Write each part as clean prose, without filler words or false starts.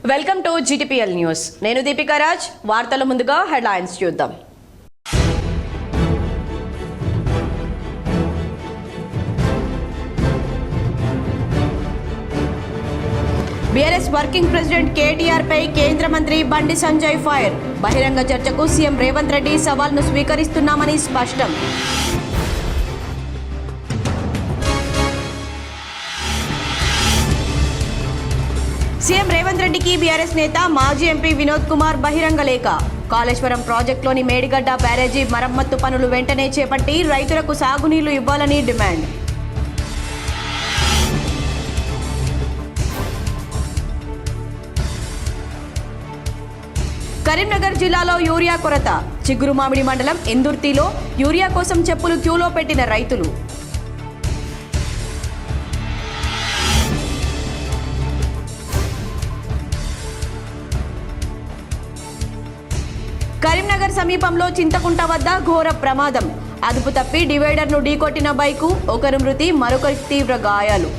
Welcome to GTPL news. నేను దీపికా రాజ్. వార్తల ముందుగా హెడ్లైన్స్ చూద్దాం. బీఆర్ఎస్ వర్కింగ్ ప్రెసిడెంట్ కేటీఆర్ పై కేంద్ర మంత్రి బండి సంజయ్ ఫైర్. బహిరంగ చర్చకు సీఎం రేవంత్ రెడ్డి సవాల్ను స్వీకరిస్తున్నామని స్పష్టం. సీఎం రేవంత్ రెడ్డికి బీఆర్ఎస్ నేత మాజీ ఎంపీ వినోద్ కుమార్ బహిరంగ లేఖ. కాళేశ్వరం ప్రాజెక్టులోని మేడిగడ్డ బ్యారేజీ మరమ్మత్తు పనులు వెంటనే చేపట్టి రైతులకు సాగునీళ్లు ఇవ్వాలని డిమాండ్. కరీంనగర్ జిల్లాలో యూరియా కొరత. చిగురుమామిడి మండలం ఇందుర్తిలో యూరియా కోసం చెప్పులు క్యూలో పెట్టిన రైతులు. కరీంనగర్ సమీపంలో చింతకుంట వద్ద ఘోర ప్రమాదం. అదుపు తప్పి డివైడర్ను ఢీకొట్టిన బైకు, ఒకరు మృతి, మరొకరికి తీవ్ర గాయాలు.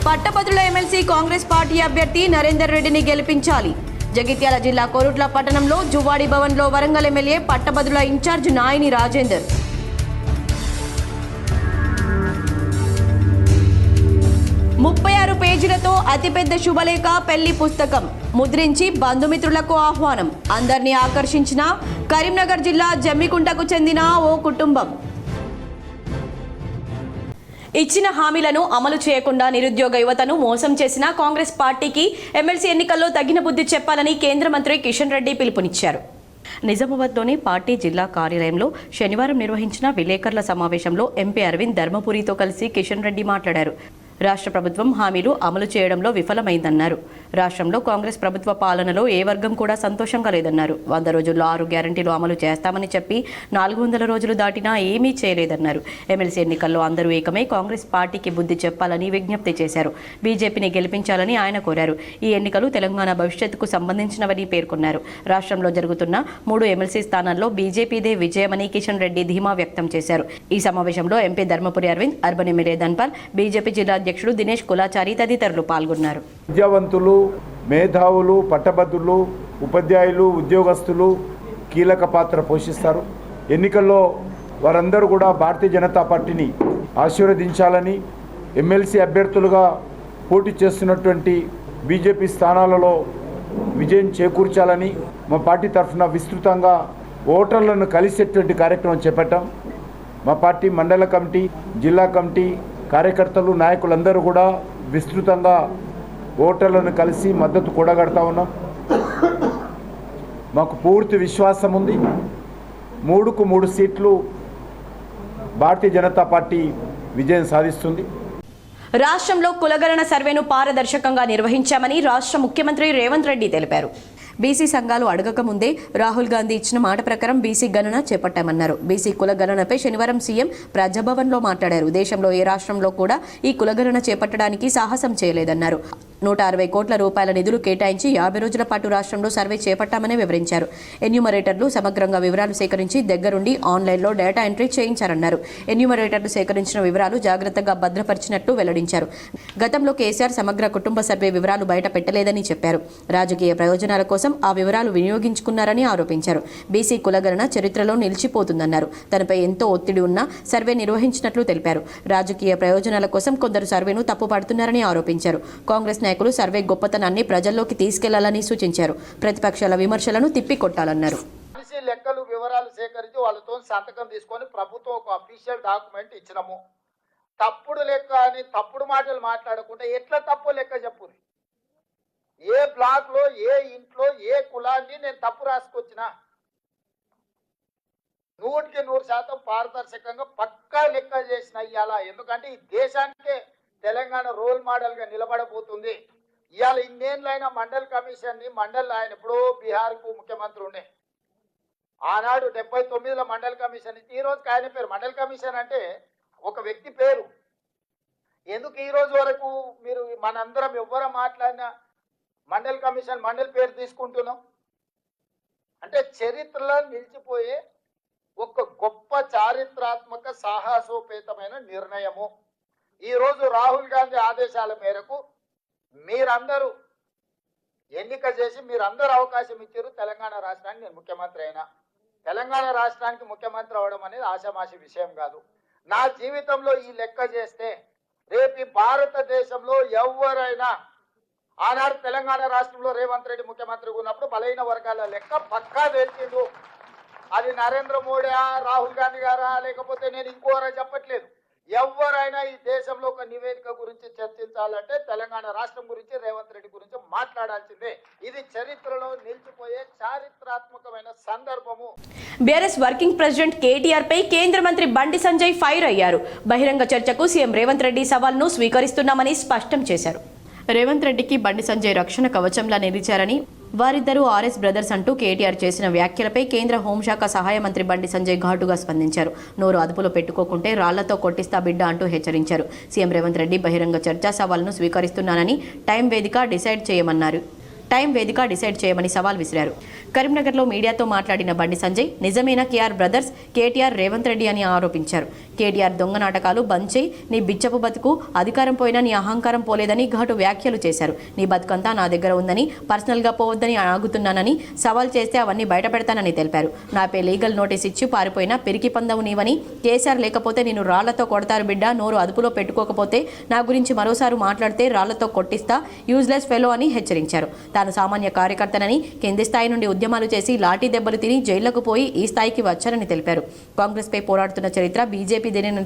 పట్టభద్రుల ఎమ్మెల్సీ కాంగ్రెస్ పార్టీ అభ్యర్థి నరేందర్ రెడ్డిని గెలిపించాలి. జగిత్యాల జిల్లా కోరుట్ల పట్టణంలో జువాడి భవన్లో వరంగల్ ఎమ్మెల్యే పట్టభద్రుల ఇన్ఛార్జ్ నాయని రాజేందర్. 36 పేజీలతో అతిపెద్ద శుభలేఖ పెళ్లి పుస్తకం ముద్రించి బంధుమిత్రులకు ఆహ్వానం. అందరినీ ఆకర్షించిన కరీంనగర్ జిల్లా జమ్మికుంటకు చెందిన ఓ కుటుంబం. ఇచ్చిన హామీలను అమలు చేయకుండా నిరుద్యోగ యువతను మోసం చేసిన కాంగ్రెస్ పార్టీకి ఎమ్మెల్సీ ఎన్నికల్లో తగిన బుద్ధి చెప్పాలని కేంద్ర మంత్రి కిషన్ రెడ్డి పిలుపునిచ్చారు. నిజామాబాద్లోని పార్టీ జిల్లా కార్యాలయంలో శనివారం నిర్వహించిన విలేకరుల సమావేశంలో ఎంపీ అరవింద్ ధర్మపురితో కలిసి కిషన్ రెడ్డి మాట్లాడారు. రాష్ట్ర ప్రభుత్వం హామీలు అమలు చేయడంలో విఫలమైందన్నారు. రాష్ట్రంలో కాంగ్రెస్ ప్రభుత్వ పాలనలో ఏ వర్గం కూడా సంతోషంగా లేదన్నారు. 100 రోజుల్లో 6 గ్యారంటీలు అమలు చేస్తామని చెప్పి 400 రోజులు దాటినా ఏమీ చేయలేదన్నారు. ఎమ్మెల్సీ ఎన్నికల్లో అందరూ ఏకమై కాంగ్రెస్ పార్టీకి బుద్ధి చెప్పాలని విజ్ఞప్తి చేశారు. బీజేపీని గెలిపించాలని ఆయన కోరారు. ఈ ఎన్నికలు తెలంగాణ భవిష్యత్తుకు సంబంధించినవని పేర్కొన్నారు. రాష్ట్రంలో జరుగుతున్న 3 ఎమ్మెల్సీ స్థానాల్లో బీజేపీదే విజయమని కిషన్ రెడ్డి ధీమా వ్యక్తం చేశారు. ఈ సమావేశంలో MP Dharmapuri Arvind, urban MLA Dhanpal, BJP జిల్లా అధ్యక్షుడు దినేష్ కులాచారి తదితరులు పాల్గొన్నారు. విద్యావంతులు, మేధావులు, పట్టభద్రులు, ఉపాధ్యాయులు, ఉద్యోగస్తులు కీలక పాత్ర పోషిస్తారు. ఎన్నికల్లో వారందరూ కూడా భారతీయ జనతా పార్టీని ఆశీర్వదించాలని, ఎమ్మెల్సీ అభ్యర్థులుగా పోటీ చేస్తున్నటువంటి బీజేపీ స్థానాలలో విజయం చేకూర్చాలని మా పార్టీ తరఫున విస్తృతంగా ఓటర్లను కలిసేటువంటి కార్యక్రమం చేపట్టాం. మా పార్టీ మండల కమిటీ, జిల్లా కమిటీ కార్యకర్తలు, నాయకులందరూ కూడా విస్తృతంగా ఓటర్లను కలిసి మద్దతు కూడగడతా ఉన్నాం. మాకు పూర్తి విశ్వాసం ఉంది. 3కు 3 సీట్లు భారతీయ జనతా పార్టీ విజయం సాధిస్తుంది. రాష్ట్రంలో కులగణన సర్వేను పారదర్శకంగా నిర్వహించామని రాష్ట్ర ముఖ్యమంత్రి రేవంత్ రెడ్డి తెలిపారు. బీసీ సంఘాలు అడగక ముందే రాహుల్ గాంధీ ఇచ్చిన మాట ప్రకారం బీసీ గణన చేపట్టామన్నారు. బీసీ కులగణనపై శనివారం సీఎం ప్రజాభవన్లో మాట్లాడారు. దేశంలో ఏ రాష్ట్రంలో కూడా ఈ కులగణన చేపట్టడానికి సాహసం చేయలేదన్నారు. 160 కోట్ల రూపాయల నిధులు కేటాయించి 50 రోజుల పాటు రాష్ట్రంలో సర్వే చేపట్టామని వివరించారు. ఎన్యూమరేటర్లు సమగ్రంగా వివరాలు సేకరించి దగ్గరుండి ఆన్లైన్లో డేటా ఎంట్రీ చేయించారన్నారు. ఎన్యూమరేటర్లు సేకరించిన వివరాలు జాగ్రత్తగా భద్రపరిచినట్టు వెల్లడించారు. గతంలో కేసీఆర్ సమగ్ర కుటుంబ సర్వే వివరాలు బయట పెట్టలేదని చెప్పారు. రాజకీయ ప్రయోజనాల కోసం ఆ వివరాలు వినియోగించుకున్నారని ఆరోపించారు. బీసీ కులగణన చరిత్రలో నిలిచిపోతుందన్నారు. తనపై ఎంతో ఒత్తిడి ఉన్నా సర్వే నిర్వహించినట్లు తెలిపారు. రాజకీయ ప్రయోజనాల కోసం కొందరు సర్వేను తప్పుపడుతున్నారని ఆరోపించారు. కాంగ్రెస్ నాయకులు సర్వే గొప్పతనాన్ని ప్రజల్లోకి తీసుకెళ్లాలని సూచించారు. ప్రతిపక్షాల విమర్శలను తిప్పికొట్టాలన్నారు. లెక్కలు వివరాలు సేకరించి వాళ్ళతో సంతకం తీసుకొని ప్రభుత్వం ఒక అఫీషియల్ డాక్యుమెంట్ ఇచ్చినాము. తప్పుడు లెక్క అని తప్పుడు మాటలు మాట్లాడకుండా ఎట్లా తప్పు లెక్క చెప్పు. ఏ బ్లాక్ లో, ఏ ఇంట్లో, ఏ కులాన్ని నేను తప్పు రాసుకొచ్చినా 100కి 100% పారదర్శకంగా పక్కా లెక్క చేసిన ఇవాళ. ఎందుకంటే ఈ దేశానికే తెలంగాణ రోల్ మోడల్ గా నిలబడబోతుంది. ఇవాళ ఇన్నేళ్ళైనా మండల్ కమిషన్ ని ఆయన ఎప్పుడో బీహార్కు ముఖ్యమంత్రి ఉండే ఆనాడు 79లో మండల్ కమిషన్ ఈ రోజుకి ఆయన పేరు. మండల్ కమిషన్ అంటే ఒక వ్యక్తి పేరు. ఎందుకు ఈ రోజు వరకు మీరు మనందరం ఎవ్వరు మాట్లాడినా మండల్ కమిషన్ మండల్ పేరు తీసుకుంటున్నాం అంటే చరిత్రలో నిలిచిపోయే ఒక గొప్ప చారిత్రాత్మక సాహసోపేతమైన నిర్ణయము. ఈరోజు రాహుల్ గాంధీ ఆదేశాల మేరకు మీరందరూ ఎన్నిక చేసి మీరందరూ అవకాశం ఇచ్చారు. తెలంగాణ రాష్ట్రానికి నేను ముఖ్యమంత్రి అయినా. తెలంగాణ రాష్ట్రానికి ముఖ్యమంత్రి అవడం అనేది ఆషామాషి విషయం కాదు. నా జీవితంలో ఈ లెక్క చేస్తే రేపు ఈ భారతదేశంలో ఎవరైనా ఆనాడు తెలంగాణ రాష్ట్రంలో రేవంత్ రెడ్డి ముఖ్యమంత్రిగా ఉన్నప్పుడు బలహీన వర్గాల లెక్క పక్కా తెలిసిండు. అది నరేంద్ర మోడీ, రాహుల్ గాంధీ గారా, లేకపోతే నేను ఇంకోరా చెప్పట్లేదు. ఎవరైనా ఈ దేశంలో ఒక నివేదిక గురించి చర్చించాలంటే తెలంగాణ రాష్ట్రం గురించి, రేవంత్ రెడ్డి గురించి మాట్లాడాల్సిందే. ఇది చరిత్రలో నిలిచిపోయే చారిత్రాత్మకమైన సందర్భము. బీఆర్ఎస్ వర్కింగ్ ప్రెసిడెంట్ కేటీఆర్ పై కేంద్ర మంత్రి బండి సంజయ్ ఫైర్ అయ్యారు. బహిరంగ చర్చకు సీఎం రేవంత్ రెడ్డి సవాల్ను స్వీకరిస్తున్నామని స్పష్టం చేశారు. రేవంత్ రెడ్డికి బండి సంజయ్ రక్షణ కవచంలా నిలిచారని, వారిద్దరూ ఆర్ఎస్ బ్రదర్స్ అంటూ కేటీఆర్ చేసిన వ్యాఖ్యలపై కేంద్ర హోంశాఖ సహాయ మంత్రి బండి సంజయ్ ఘాటుగా స్పందించారు. నోరు అదుపులో పెట్టుకోకుంటే రాళ్లతో కొట్టిస్తా బిడ్డ అంటూ హెచ్చరించారు. సీఎం రేవంత్ రెడ్డి బహిరంగ చర్చా సవాల్ను స్వీకరిస్తున్నానని టైం వేదిక డిసైడ్ చేయమని సవాల్ విసిరారు. కరీంనగర్లో మీడియాతో మాట్లాడిన బండి సంజయ్ నిజమైన కేఆర్ బ్రదర్స్ కేటీఆర్ రేవంత్ రెడ్డి అని ఆరోపించారు. కేటీఆర్ దొంగ నాటకాలు బంద్ చేయి, నీ బిచ్చపు బతుకు, అధికారం పోయినా నీ అహంకారం పోలేదని ఘాటు వ్యాఖ్యలు చేశారు. నీ బతుకంతా నా దగ్గర ఉందని, పర్సనల్గా పోవద్దని ఆగుతున్నానని, సవాల్ చేస్తే అవన్నీ బయట పెడతానని తెలిపారు. నాపై లీగల్ నోటీస్ ఇచ్చి పారిపోయినా పెరికి పందవు నీవని, కేసీఆర్ లేకపోతే నేను రాళ్లతో కొడతారు బిడ్డ, నోరు అదుపులో పెట్టుకోకపోతే నా గురించి మరోసారి మాట్లాడితే రాళ్లతో కొట్టిస్తా, యూజ్లెస్ ఫెలో అని హెచ్చరించారు. తాను సామాన్య కార్యకర్తనని, కింది స్థాయి నుండి ఉద్యమాలు చేసి లాఠీ దెబ్బలు తిని జైళ్లకు పోయి ఈ స్థాయికి వచ్చారని తెలిపారు. కాంగ్రెస్పై పోరాడుతున్న చరిత్ర బీజేపీదేనని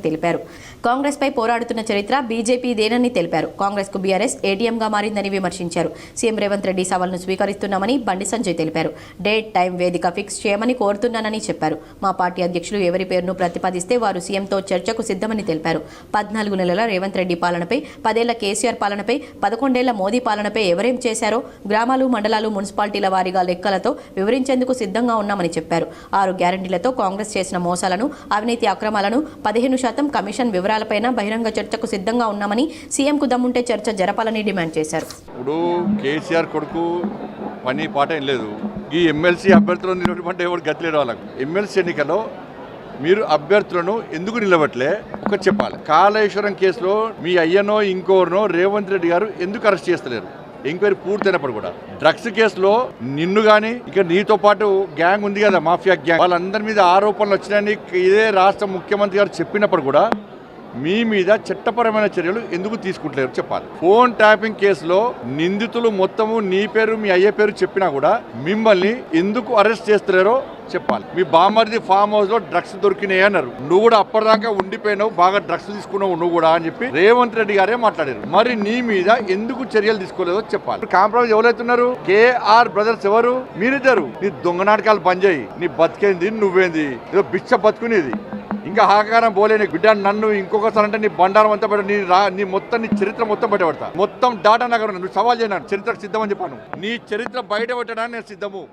తెలిపారు. కాంగ్రెస్ కు బీఆర్ఎస్ ఏటీఎంగా మారిందని విమర్శించారు. సీఎం రేవంత్ రెడ్డి సవాల్ను స్వీకరిస్తున్నామని బండి సంజయ్ తెలిపారు. డేట్, టైం, వేదిక ఫిక్స్ చేయమని కోరుతున్నానని చెప్పారు. మా పార్టీ అధ్యక్షులు ఎవరి పేరును ప్రతిపాదిస్తే వారు సీఎంతో చర్చకు సిద్ధమని తెలిపారు. 14 నెలల రేవంత్ రెడ్డి పాలనపై, 10 ఏళ్ల కేసీఆర్ పాలనపై, 11 ఏళ్ల మోదీ పాలనపై ఎవరేం చేశారో గ్రామాలు, మండలాలు, మున్సిపాలిటీల వారీగా లెక్కలతో వివరించేందుకు సిద్ధంగా ఉన్నామని చెప్పారు. 6 గ్యారంటీలతో కాంగ్రెస్ చేసిన మోసాలను, అవినీతి అక్రమాలను, 15% కమిషన్ వివరాలపైన బహిరంగ చర్చకు సిద్ధంగా ఉన్నామని, సీఎంకు దమ్ముంటే చర్చ జరపాలని డిమాండ్ చేశారు. ఇప్పుడు కేసీఆర్ కొడుకు పని పాట ఏం లేదు. ఈ ఎమ్మెల్సీ అభ్యర్థులను నిలబెట్టమంటే ఎవరు గతిలేడు వాళ్ళకు. ఎమ్మెల్సీ ఎన్నికల్లో మీరు అభ్యర్థులను ఎందుకు నిలబెట్టలే ఒకటి చెప్పాలి. కాళేశ్వరం కేసులో మీ అయ్యనో ఇంకోరినో రేవంత్ రెడ్డి గారు ఎందుకు అరెస్ట్ చేస్తలేరు? ఎంక్వైరీ పూర్తయినప్పుడు కూడా. డ్రగ్స్ కేసులో నిన్ను కానీ ఇక నీతో పాటు గ్యాంగ్ ఉంది కదా, మాఫియా గ్యాంగ్, వాళ్ళందరి మీద ఆరోపణలు వచ్చినాయని ఇదే రాష్ట్ర ముఖ్యమంత్రి గారు చెప్పినప్పుడు కూడా మీ మీద చట్టపరమైన చర్యలు ఎందుకు తీసుకుంటలేరు చెప్పాలి. ఫోన్ ట్యాపింగ్ కేసులో నిందితులు మొత్తము నీ పేరు, మీ అయ్యే పేరు చెప్పినా కూడా మిమ్మల్ని ఎందుకు అరెస్ట్ చేస్తలేరో చెప్పాలి. మీ బామ్మర్ది ఫామ్ హౌస్ లో డ్రగ్స్ దొరికినాయి అన్నారు. నువ్వు కూడా అప్పటిదాకా ఉండిపోయినావు, బాగా డ్రగ్స్ తీసుకున్నావు నువ్వు కూడా అని చెప్పి రేవంత్ రెడ్డి గారే మాట్లాడారు. మరి నీ మీద ఎందుకు చర్యలు తీసుకోలేదో చెప్పాలి. కాంప్రమైజ్ ఎవరైతున్నారు? కేఆర్ బ్రదర్స్ ఎవరు? మీరిద్దరు. నీ దొంగ నాటకాలు బంద్ చేయి. నీ బతికేంది, నువ్వేంది, ఏదో బిచ్చ బతుకునేది. ఇంకా ఆకారం పోలే నీకు బిడ్డ. నన్ను ఇంకొకసారి అంటే నీ బండారం అంతా పడ, నీ మొత్తం, నీ చరిత్ర మొత్తం బయట పడతా. మొత్తం డాటా నగరం నువ్వు సవాల్ చేయను, చరిత్రకు సిద్ధమని చెప్పాను. నీ చరిత్ర బయట పెట్టడానికి నేను సిద్ధము.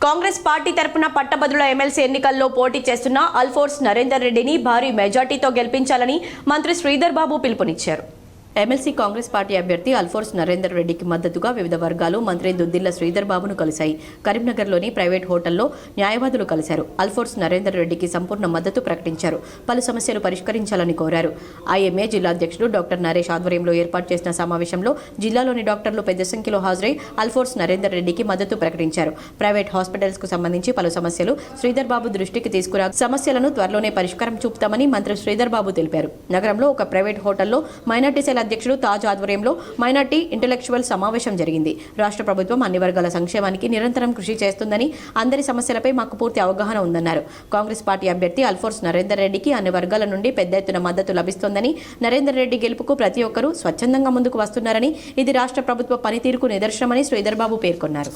కాంగ్రెస్ పార్టీ తరపున పట్టభద్రుల ఎమ్మెల్సీ ఎన్నికల్లో పోటీ చేస్తున్న అల్ఫోర్స్ నరేందర్ రెడ్డిని భారీ మెజార్టీతో గెలిపించాలని మంత్రి శ్రీధర్ బాబు పిలుపునిచ్చారు. ఎమ్మెల్సీ కాంగ్రెస్ పార్టీ అభ్యర్థి అల్ఫోర్స్ నరేందర్ రెడ్డికి మద్దతుగా వివిధ వర్గాలు మంత్రి దుద్దిల్ల శ్రీధర్ బాబును కలిశాయి. కరీంనగర్లోని ప్రైవేట్ హోటల్లో న్యాయవాదులు కలిశారు. అల్ఫోర్స్ నరేందర్ రెడ్డికి సంపూర్ణ మద్దతు ప్రకటించారు. పలు సమస్యలు పరిష్కరించాలని కోరారు. ఐఎంఏ జిల్లా అధ్యక్షుడు డాక్టర్ నరేష్ ఆధ్వర్యంలో ఏర్పాటు చేసిన సమావేశంలో జిల్లాలోని డాక్టర్లు పెద్ద సంఖ్యలో హాజరై అల్ఫోర్స్ నరేందర్ రెడ్డికి మద్దతు ప్రకటించారు. ప్రైవేట్ హాస్పిటల్స్ కు సంబంధించి పలు సమస్యలు శ్రీధర్ బాబు దృష్టికి తీసుకురా సమస్యలను త్వరలోనే పరిష్కారం చూపుతామని మంత్రి శ్రీధర్ బాబు తెలిపారు. నగరంలో ఒక ప్రైవేట్ హోటల్లో మైనార్టీ సెల్ అధ్యక్షుడు తాజ్ ఆధ్వర్యంలో మైనార్టీ ఇంటెలెక్చువల్ సమావేశం జరిగింది. రాష్ట్ర ప్రభుత్వం అన్ని వర్గాల సంక్షేమానికి నిరంతరం కృషి చేస్తుందని, అందరి సమస్యలపై మాకు పూర్తి అవగాహన ఉందన్నారు. కాంగ్రెస్ పార్టీ అభ్యర్థి అల్ఫోర్స్ నరేందర్ రెడ్డికి అన్ని వర్గాల నుండి పెద్ద ఎత్తున మద్దతు లభిస్తోందని, నరేందర్ రెడ్డి గెలుపుకు ప్రతి ఒక్కరూ స్వచ్ఛందంగా ముందుకు వస్తున్నారని, ఇది రాష్ట్ర ప్రభుత్వ పనితీరుకు నిదర్శనమని శ్రీధర్ బాబు పేర్కొన్నారు.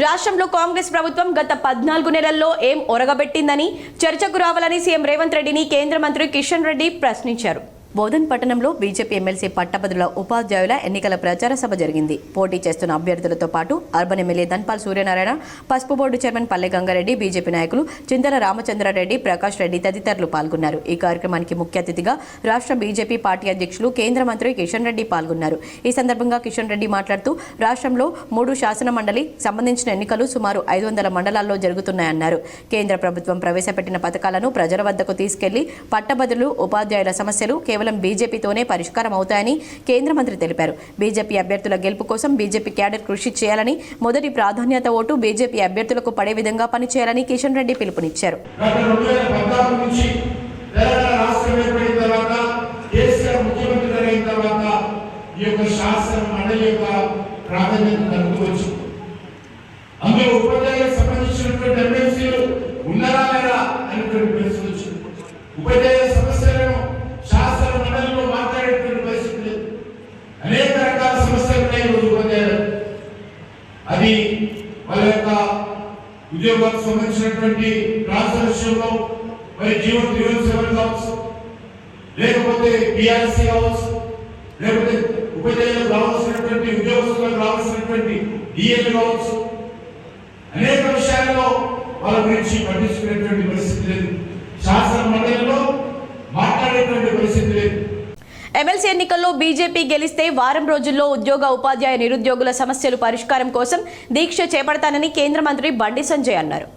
రాష్ట్రంలో కాంగ్రెస్ ప్రభుత్వం గత 14 నెలల్లో ఏం ఒరగబెట్టిందని చర్చకు రావాలని సీఎం రేవంత్ రెడ్డిని కేంద్ర మంత్రి కిషన్ రెడ్డి ప్రశ్నించారు. బోధన్ పట్టణంలో బీజేపీ ఎమ్మెల్సీ పట్టభద్రుల ఉపాధ్యాయుల ఎన్నికల ప్రచార సభ జరిగింది. పోటీ చేస్తున్న అభ్యర్థులతో పాటు అర్బన్ ఎమ్మెల్యే ధన్పాల్ సూర్యనారాయణ, పసుపు బోర్డు చైర్మన్ పల్లె గంగారెడ్డి, బీజేపీ నాయకులు చింతల రామచంద్రారెడ్డి, ప్రకాష్ రెడ్డి తదితరులు పాల్గొన్నారు. ఈ కార్యక్రమానికి ముఖ్య అతిథిగా రాష్ట్ర బీజేపీ పార్టీ అధ్యక్షులు కేంద్ర మంత్రి కిషన్ రెడ్డి పాల్గొన్నారు. ఈ సందర్భంగా కిషన్ రెడ్డి మాట్లాడుతూ రాష్ట్రంలో 3 శాసన మండలి సంబంధించిన ఎన్నికలు సుమారు 500 మండలాల్లో జరుగుతున్నాయన్నారు. కేంద్ర ప్రభుత్వం ప్రవేశపెట్టిన పథకాలను ప్రజల వద్దకు తీసుకెళ్లి పట్టభద్రులు, ఉపాధ్యాయుల సమస్యలు కేవలం కేవలం బీజేపీతోనే పరిష్కారం అవుతాయని కేంద్ర మంత్రి తెలిపారు. బీజేపీ అభ్యర్థుల గెలుపు కోసం బీజేపీ క్యాడర్ కృషి చేయాలని, మొదటి ప్రాధాన్యత ఓటు బీజేపీ అభ్యర్థులకు పడే విధంగా పనిచేయాలని కిషన్ రెడ్డి పిలుపునిచ్చారు. ఈ యొక్క శాసన మండలి యొక్క ప్రాధాన్యత తగ్గువచ్చు. అందులో ఉపాధ్యాయులకు సంబంధించినటువంటి ఎమ్మెల్సీలు ఉన్నారా లేదా అనేటువంటి పరిస్థితి వచ్చింది. ఉపాధ్యాయుల సమస్యలను శాసన మండలిలో మాట్లాడేటువంటి పరిస్థితి లేదు. అనేక రకాల సమస్యలు ఉన్నాయి ఈరోజు ఉపాధ్యాయులు. అది వాళ్ళ యొక్క ఉద్యోగాలకు సంబంధించినటువంటి ట్రాన్స్ఫర్ విషయంలో మరి జీవన సేవలు కావచ్చు, లేకపోతే పిఆర్సీ కావచ్చు, లేకపోతే ఉపాధ్యాయులకు రావాల్సినటువంటి ఉద్యోగస్తులకు రావాల్సినటువంటి డిఎల్ కావచ్చు, అనేక విషయాల్లో వాళ్ళ గురించి పట్టించుకునేటువంటి పరిస్థితి లేదు. శాసన మండలిలో మాట్లాడేటువంటి పరిస్థితి లేదు. ఎమ్మెల్సీ ఎన్నికల్లో బీజేపీ గెలిస్తే వారం రోజుల్లో ఉద్యోగ ఉపాధ్యాయ నిరుద్యోగుల సమస్యలు పరిష్కారం కోసం దీక్ష చేపడతానని కేంద్ర మంత్రి బండి సంజయ్ అన్నారు.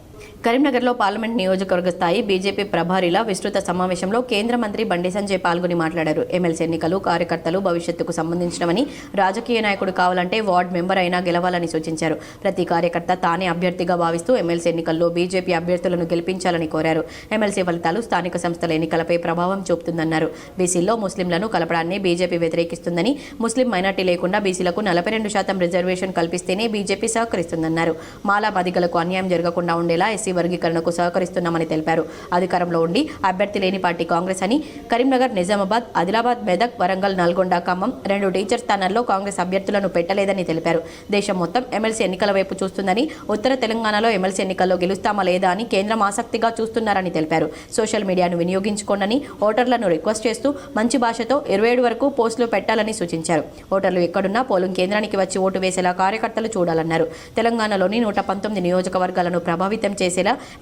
కరీంనగర్లో పార్లమెంట్ నియోజకవర్గ స్థాయి బీజేపీ ప్రభారీల విస్తృత సమావేశంలో కేంద్ర మంత్రి బండి సంజయ్ పాల్గొని మాట్లాడారు. ఎమ్మెల్సీ ఎన్నికలు కార్యకర్తలు భవిష్యత్తుకు సంబంధించినవని, రాజకీయ నాయకుడు కావాలంటే వార్డు మెంబర్ అయినా గెలవాలని సూచించారు. ప్రతి కార్యకర్త తానే అభ్యర్థిగా భావిస్తూ ఎమ్మెల్సీ ఎన్నికల్లో బీజేపీ అభ్యర్థులను గెలిపించాలని కోరారు. ఎమ్మెల్సీ ఫలితాలు స్థానిక సంస్థల ఎన్నికలపై ప్రభావం చూపుతుందన్నారు. బీసీల్లో ముస్లింలను కలపడాన్ని బీజేపీ వ్యతిరేకిస్తుందని, ముస్లిం మైనార్టీ లేకుండా బీసీలకు 42% రిజర్వేషన్ కల్పిస్తేనే బీజేపీ సహకరిస్తుందన్నారు. మాలా మదిగలకు అన్యాయం జరగకుండా ఉండేలా ఎస్సీ వర్గీకరణకు సహకరిస్తున్నామని తెలిపారు. అధికారంలో ఉండి అభ్యర్థి లేని పార్టీ కాంగ్రెస్ అని, కరీంనగర్, నిజామాబాద్, ఆదిలాబాద్, మెదక్, వరంగల్, నల్గొండ, ఖమ్మం 2 టీచర్ స్థానాల్లో కాంగ్రెస్ అభ్యర్థులను పెట్టలేదని తెలిపారు. దేశం మొత్తం ఎమ్మెల్సీ ఎన్నికల వైపు చూస్తుందని, ఉత్తర తెలంగాణలో ఎమ్మెల్సీ ఎన్నికల్లో గెలుస్తామా లేదా అని కేంద్రం ఆసక్తిగా చూస్తున్నారని తెలిపారు. సోషల్ మీడియాను వినియోగించుకోనని ఓటర్లను రిక్వెస్ట్ చేస్తూ మంచి భాషతో 27 వరకు పోస్టులు పెట్టాలని సూచించారు. ఓటర్లు ఎక్కడున్నా పోలింగ్ కేంద్రానికి వచ్చి ఓటు వేసేలా కార్యకర్తలు చూడాలన్నారు. తెలంగాణలోని 119 నియోజకవర్గాలను ప్రభావితం చేసేలా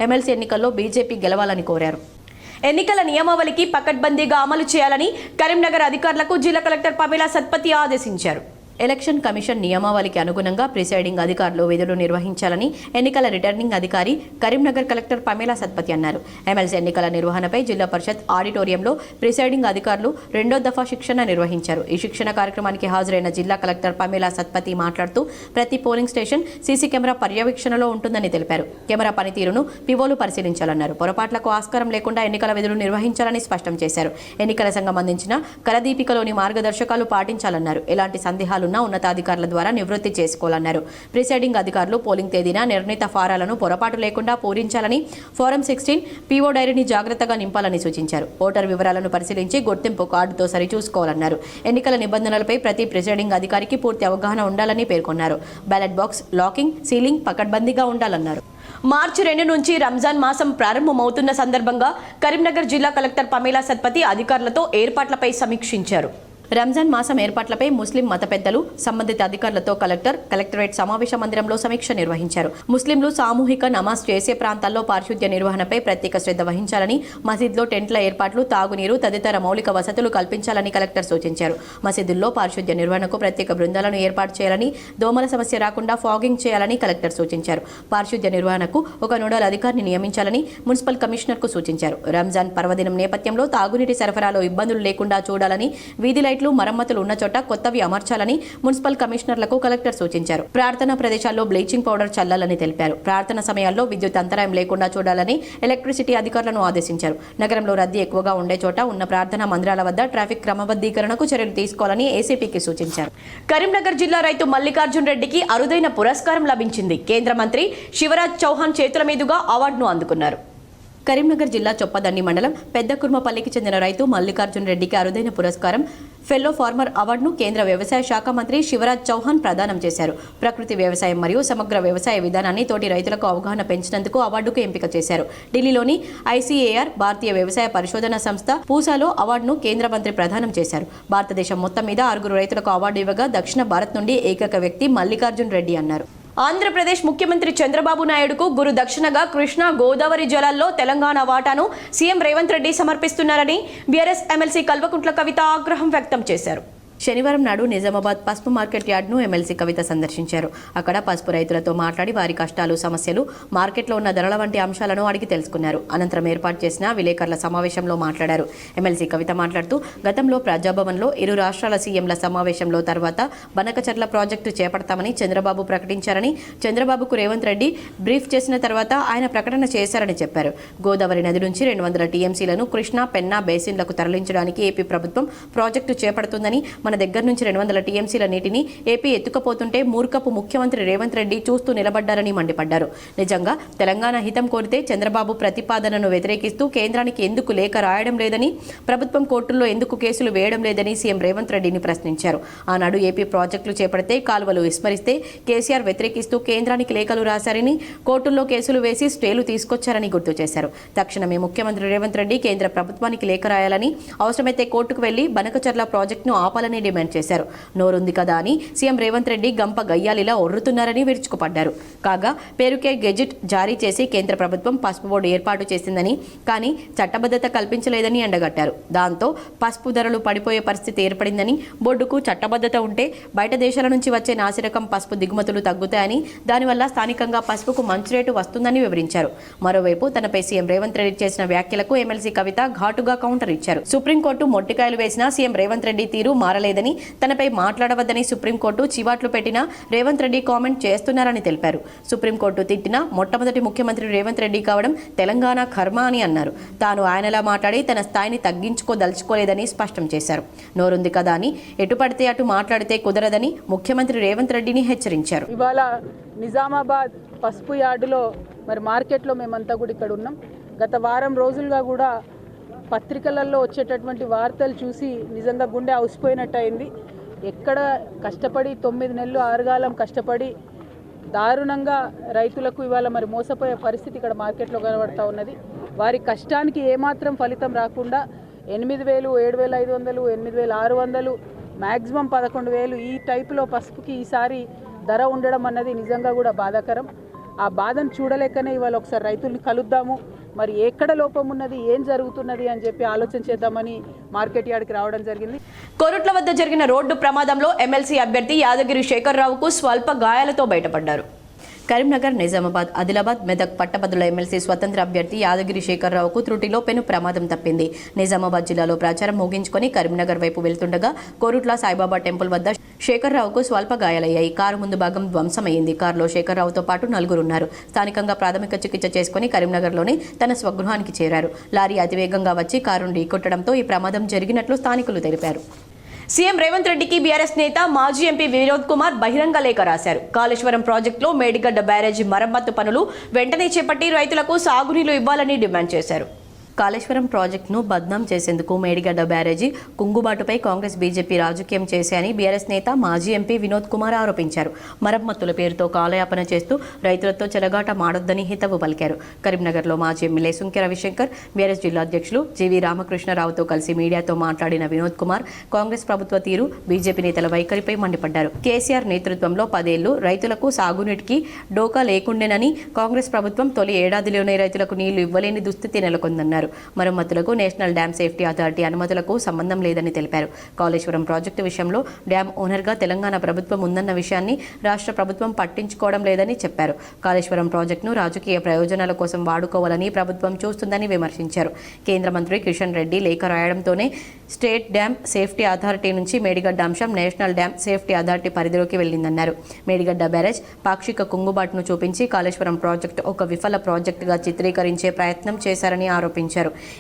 ఎమ్మెల్సీ ఎన్నికల్లో బీజేపీ గెలవాలని కోరారు. ఎన్నికల నియమావళికి పకడ్బందీగా అమలు చేయాలని కరీంనగర్ అధికారులకు జిల్లా కలెక్టర్ పమేలా సత్పతి ఆదేశించారు. ఎలక్షన్ కమిషన్ నియమావళికి అనుగుణంగా ప్రిసైడింగ్ అధికారులు విధులు నిర్వహించాలని ఎన్నికల రిటర్నింగ్ అధికారి కరీంనగర్ కలెక్టర్ పమేలా సత్పతి అన్నారు. ఎమ్మెల్సీ ఎన్నికల నిర్వహణపై జిల్లా పరిషత్ ఆడిటోరియంలో ప్రిసైడింగ్ అధికారులు 2వ దఫా శిక్షణ నిర్వహించారు. ఈ శిక్షణ కార్యక్రమానికి హాజరైన జిల్లా కలెక్టర్ పమేలా సత్పతి మాట్లాడుతూ ప్రతి పోలింగ్ స్టేషన్ సీసీ కెమెరా పర్యవేక్షణలో ఉంటుందని తెలిపారు. కెమెరా పనితీరును పివోలు పరిశీలించాలన్నారు. పొరపాట్లకు ఆస్కారం లేకుండా ఎన్నికల విధులు నిర్వహించాలని స్పష్టం చేశారు. ఎన్నికల సంఘం అందించిన కరదీపికలోని మార్గదర్శకాలు పాటించాలన్నారు. ఎలాంటి సందేహాలు ఉన్నతాధికారుల ద్వారా నివృత్తి చేసుకోవాలన్నారు. ప్రిసైడింగ్ అధికారులు పోలింగ్ తేదీన నిర్ణీత ఫారాలను పొరపాటు లేకుండా పూరించాలని, ఫారం 16 పీఓ డైరీని జాగ్రత్తగా నింపాలని సూచించారు. ఓటర్ వివరాలను పరిశీలించి గుర్తింపు కార్డుతో సరిచూసుకోవాలన్నారు. ఎన్నికల నిబంధనలపై ప్రతి ప్రిసైడింగ్ అధికారికి పూర్తి అవగాహన ఉండాలని పేర్కొన్నారు. బ్యాలెట్ బాక్స్ లాకింగ్, సీలింగ్ పకడ్బందీగా ఉండాలన్నారు. మార్చి 2 నుంచి రంజాన్ మాసం ప్రారంభమవుతున్న సందర్భంగా కరీంనగర్ జిల్లా కలెక్టర్ పమేలా సత్పతి అధికారులతో ఏర్పాట్లపై సమీక్షించారు. రంజాన్ మాసం ఏర్పాట్లపై ముస్లిం మత పెద్దలు, సంబంధిత అధికారులతో కలెక్టరేట్ సమావేశ మందిరంలో సమీక్ష నిర్వహించారు. ముస్లింలు సామూహిక నమాజ్ చేసే ప్రాంతాల్లో పారిశుద్ధ్య నిర్వహణపై ప్రత్యేక శ్రద్ధ వహించాలని, మసీద్లో టెంట్ల ఏర్పాట్లు, తాగునీరు తదితర మౌలిక వసతులు కల్పించాలని కలెక్టర్ సూచించారు. మసీదుల్లో పారిశుద్ధ్య నిర్వహణకు ప్రత్యేక బృందాలను ఏర్పాటు చేయాలని, దోమల సమస్య రాకుండా ఫాగింగ్ చేయాలని కలెక్టర్ సూచించారు. పారిశుద్ధ్య నిర్వహణకు ఒక నోడల్ అధికారిని నియమించాలని మున్సిపల్ కమిషనర్కు సూచించారు. రంజాన్ పర్వదినం నేపథ్యంలో తాగునీటి సరఫరాలో ఇబ్బందులు లేకుండా చూడాలని, వీధి లైట్లు, మరమ్మతులు ఉన్న చోట కొత్తవి అమర్చాలని మున్సిపల్ కమిషనర్లకు కలెక్టర్ సూచించారు. ప్రార్థనా ప్రదేశాల్లో బ్లీచింగ్ పౌడర్ చల్లాలని తెలిపారు. ప్రార్థన సమయాల్లో విద్యుత్ అంతరాయం లేకుండా చూడాలని ఎలక్ట్రిసిటీ అధికారులను ఆదేశించారు. నగరంలో రద్దీ ఎక్కువగా ఉండే చోట ఉన్న ప్రార్థనా మందిరాల వద్ద ట్రాఫిక్ క్రమబద్ధీకరణకు చర్యలు తీసుకోవాలని ఏసీపీకి సూచించారు. కరీంనగర్ జిల్లా రైతు మల్లికార్జున్ రెడ్డికి అరుదైన పురస్కారం లభించింది. కేంద్ర మంత్రి శివరాజ్ చౌహాన్ చేతుల మీదుగా అవార్డును అందుకున్నారు. కరీంనగర్ జిల్లా చొప్పదండి మండలం పెద్ద కుర్మపల్లికి చెందిన రైతు మల్లికార్జున్ రెడ్డికి అరుదైన పురస్కారం ఫెల్లో ఫార్మర్ అవార్డును కేంద్ర వ్యవసాయ శాఖ మంత్రి శివరాజ్ చౌహాన్ ప్రదానం చేశారు. ప్రకృతి వ్యవసాయం మరియు సమగ్ర వ్యవసాయ విధానాన్ని తోటి రైతులకు అవగాహన పెంచినందుకు అవార్డుకు ఎంపిక చేశారు. ఢిల్లీలోని ఐసీఏఆర్ భారతీయ వ్యవసాయ పరిశోధన సంస్థ పూసాలో అవార్డును కేంద్ర మంత్రి ప్రదానం చేశారు. భారతదేశం మొత్తం మీద 6 రైతులకు అవార్డు ఇవ్వగా దక్షిణ భారత్ నుండి ఏకైక వ్యక్తి మల్లికార్జున్ రెడ్డి అన్నారు. ఆంధ్రప్రదేశ్ ముఖ్యమంత్రి చంద్రబాబు నాయుడుకు గురు దక్షిణగా కృష్ణా, గోదావరి జలాల్లో తెలంగాణ వాటాను సీఎం రేవంత్ రెడ్డి సమర్పిస్తున్నారని బీఆర్ఎస్ ఎమ్మెల్సీ కల్వకుంట్ల కవిత ఆగ్రహం వ్యక్తం చేశారు. శనివారం నాడు నిజామాబాద్ పసుపు మార్కెట్ యార్డ్ను ఎమ్మెల్సీ కవిత సందర్శించారు. అక్కడ పసుపు రైతులతో మాట్లాడి వారి కష్టాలు, సమస్యలు, మార్కెట్లో ఉన్న ధరల వంటి అంశాలను అడిగి తెలుసుకున్నారు. అనంతరం ఏర్పాటు చేసిన విలేకరుల సమావేశంలో మాట్లాడారు. ఎమ్మెల్సీ కవిత మాట్లాడుతూ గతంలో ప్రజాభవన్లో ఇరు రాష్ట్రాల సీఎంల సమావేశంలో తర్వాత బనకచర్ల ప్రాజెక్టు చేపడతామని చంద్రబాబు ప్రకటించారని, చంద్రబాబుకు రేవంత్ రెడ్డి బ్రీఫ్ చేసిన తర్వాత ఆయన ప్రకటన చేశారని చెప్పారు. గోదావరి నది నుంచి 200 టీఎంసీలను కృష్ణా, పెన్నా బేసిన్లకు తరలించడానికి ఏపీ ప్రభుత్వం ప్రాజెక్టు చేపడుతుందని, మన దగ్గర నుంచి 200 టీఎంసీల నీటిని ఏపీ ఎత్తుకపోతుంటే మూర్ఖపు ముఖ్యమంత్రి రేవంత్ రెడ్డి చూస్తూ నిలబడ్డారని మండిపడ్డారు. నిజంగా తెలంగాణ హితం కోరితే చంద్రబాబు ప్రతిపాదనను వ్యతిరేకిస్తూ కేంద్రానికి ఎందుకు లేఖ రాయడం లేదని, ప్రభుత్వం కోర్టుల్లో ఎందుకు కేసులు వేయడం లేదని సీఎం రేవంత్ రెడ్డిని ప్రశ్నించారు. ఆనాడు ఏపీ ప్రాజెక్టులు చేపడితే కాలువలు విస్మరిస్తే కేసీఆర్ వ్యతిరేకిస్తూ కేంద్రానికి లేఖలు రాశారని, కోర్టుల్లో కేసులు వేసి స్టేలు తీసుకొచ్చారని గుర్తు చేశారు. తక్షణమే ముఖ్యమంత్రి రేవంత్ రెడ్డి కేంద్ర ప్రభుత్వానికి లేఖ రాయాలని, అవసరమైతే కోర్టుకు వెళ్లి బనకచర్ల ప్రాజెక్టును ఆపాలని డిమాండ్ చేశారు. నోరుంది కదా అని సీఎం రేవంత్ రెడ్డి గంప గయ్యాలిలా ఒర్రుతున్నారని విరుచుకుపడ్డారు. కాగా పేరుకే గెజిట్ జారీ చేసి కేంద్ర ప్రభుత్వం పసుపు బోర్డు ఏర్పాటు చేసిందని, కానీ చట్టబద్ధత కల్పించలేదని ఎండగట్టారు. దాంతో పసుపు ధరలు పడిపోయే పరిస్థితి ఏర్పడిందని, బోర్డుకు చట్టబద్ధత ఉంటే బయట దేశాల నుంచి వచ్చే నాసిరకం పసుపు దిగుమతులు తగ్గుతాయని, దానివల్ల స్థానికంగా పసుపుకు మంచి రేటు వస్తుందని వివరించారు. మరోవైపు తనపై సీఎం రేవంత్ రెడ్డి చేసిన వ్యాఖ్యలకు ఎమ్మెల్సీ కవిత ఘాటుగా కౌంటర్ ఇచ్చారు. సుప్రీంకోర్టు మొట్టికాయలు వేసినా సీఎం రేవంత్ రెడ్డి తీరు మారలేదని, తనపై మాట్లాడవద్దని సుప్రీంకోర్టు చివాట్లు పెట్టినా రేవంత్ రెడ్డి కామెంట్ చేస్తున్నారని తెలిపారు. సుప్రీంకోర్టు తిట్టినా మొట్టమొదటి ముఖ్యమంత్రి రేవంత్ రెడ్డి కావడం తెలంగాణ కర్మ అని అన్నారు. తాను ఆయనలా మాట్లాడి తన స్థాయిని తగ్గించుకోదలుచుకోలేదని స్పష్టం చేశారు. నోరుంది కదా అని ఎటు పడితే అటు మాట్లాడితే కుదరదని ముఖ్యమంత్రి రేవంత్ రెడ్డిని హెచ్చరించారు. ఇవాళ నిజామాబాద్ పసుపు యార్డులో మరి మార్కెట్లో మేమంతా కూడా ఇక్కడ ఉన్నాం. గత వారం రోజులుగా కూడా పత్రికలలో వచ్చేటటువంటి వార్తలు చూసి నిజంగా గుండె అవసిపోయినట్టు అయింది. ఎక్కడ కష్టపడి 9 నెలలు ఆరుగాలం కష్టపడి దారుణంగా రైతులకు ఇవాళ మరి మోసపోయే పరిస్థితి ఇక్కడ మార్కెట్లో కనబడతా ఉన్నది. వారి కష్టానికి ఏమాత్రం ఫలితం రాకుండా 8,000, 7,500, 8,600, మ్యాక్సిమం 11,000 ఈ టైపులో పసుపుకి ఈసారి ధర ఉండడం అన్నది నిజంగా కూడా బాధాకరం. ఆ బాధను చూడలేకనే ఇవాళ ఒకసారి రైతుల్ని కలుద్దాము, మరి ఎక్కడ లోపం ఉన్నది, ఏం జరుగుతున్నది అని చెప్పి ఆలోచన చేద్దామని మార్కెట్ యార్డ్కి రావడం జరిగింది. కోరుట్ల వద్ద జరిగిన రోడ్డు ప్రమాదంలో ఎమ్మెల్సీ అభ్యర్థి యాదగిరి శేఖర్రావుకు స్వల్ప గాయాలతో బయటపడ్డారు. కరీంనగర్, నిజామాబాద్, ఆదిలాబాద్, మెదక్ పట్టభద్రుల ఎమ్మెల్సీ స్వతంత్ర అభ్యర్థి యాదగిరి శేఖర్రావుకు త్రుటిలో పెను ప్రమాదం తప్పింది. నిజామాబాద్ జిల్లాలో ప్రచారం ముగించుకొని కరీంనగర్ వైపు వెళ్తుండగా కోరుట్ల సాయిబాబా టెంపుల్ వద్ద శేఖర్రావుకు స్వల్ప గాయాలయ్యాయి. కారు ముందు భాగం ధ్వంసమైంది. కారులో శేఖర్రావుతో పాటు 4 ఉన్నారు. స్థానికంగా ప్రాథమిక చికిత్స చేసుకుని కరీంనగర్లోని తన స్వగృహానికి చేరారు. లారీ అతివేగంగా వచ్చి కారును ఢీకొట్టడంతో ఈ ప్రమాదం జరిగినట్లు స్థానికులు తెలిపారు. సీఎం రేవంత్ రెడ్డికి బీఆర్ఎస్ నేత మాజీ ఎంపీ వినోద్ కుమార్ బహిరంగ లేఖ రాశారు. కాళేశ్వరం ప్రాజెక్టులో మేడిగడ్డ బ్యారేజీ మరమ్మత్తు పనులు వెంటనే చేపట్టి రైతులకు సాగునీళ్లు ఇవ్వాలని డిమాండ్ చేశారు. కాళేశ్వరం ప్రాజెక్టును బద్నాం చేసేందుకు మేడిగడ్డ బ్యారేజీ కుంగుబాటుపై కాంగ్రెస్, బీజేపీ రాజకీయం చేశాయని బీఆర్ఎస్ నేత మాజీ ఎంపీ వినోద్ కుమార్ ఆరోపించారు. మరమ్మతుల పేరుతో కాలయాపన చేస్తూ రైతులతో చెలగాట మాడొద్దని హితవు పలికారు. కరీంనగర్లో మాజీ ఎమ్మెల్యే సుంకె రవిశంకర్, బీఆర్ఎస్ జిల్లా అధ్యక్షులు జీవీ రామకృష్ణరావుతో కలిసి మీడియాతో మాట్లాడిన వినోద్ కుమార్ కాంగ్రెస్ ప్రభుత్వ తీరు, బీజేపీ నేతల వైఖరిపై మండిపడ్డారు. కేసీఆర్ నేతృత్వంలో 10 ఏళ్లు రైతులకు సాగునీటికి డోకా లేకుండేనని, కాంగ్రెస్ ప్రభుత్వం తొలి ఏడాదిలోనే రైతులకు నీళ్లు ఇవ్వలేని దుస్థితి నెలకొందన్నారు. మరమ్మతులకు నేషనల్ డ్యామ్ సేఫ్టీ అథారిటీ అనుమతులకు సంబంధం లేదని తెలిపారు. కాళేశ్వరం ప్రాజెక్టు విషయంలో డ్యామ్ ఓనర్గా తెలంగాణ ప్రభుత్వం ఉందన్న విషయాన్ని రాష్ట్ర ప్రభుత్వం పట్టించుకోవడం లేదని చెప్పారు. కాళేశ్వరం ప్రాజెక్టును రాజకీయ ప్రయోజనాల కోసం వాడుకోవాలని ప్రభుత్వం చూస్తుందని విమర్శించారు. కేంద్ర మంత్రి కిషన్ రెడ్డి లేఖ రాయడంతోనే స్టేట్ డ్యామ్ సేఫ్టీ అథారిటీ నుంచి మేడిగడ్డ అంశం నేషనల్ డ్యామ్ సేఫ్టీ అథారిటీ పరిధిలోకి వెళ్లిందన్నారు. మేడిగడ్డ బ్యారేజ్ పాక్షిక కుంగుబాటును చూపించి కాళేశ్వరం ప్రాజెక్టు ఒక విఫల ప్రాజెక్టుగా చిత్రీకరించే ప్రయత్నం చేశారని ఆరోపించారు.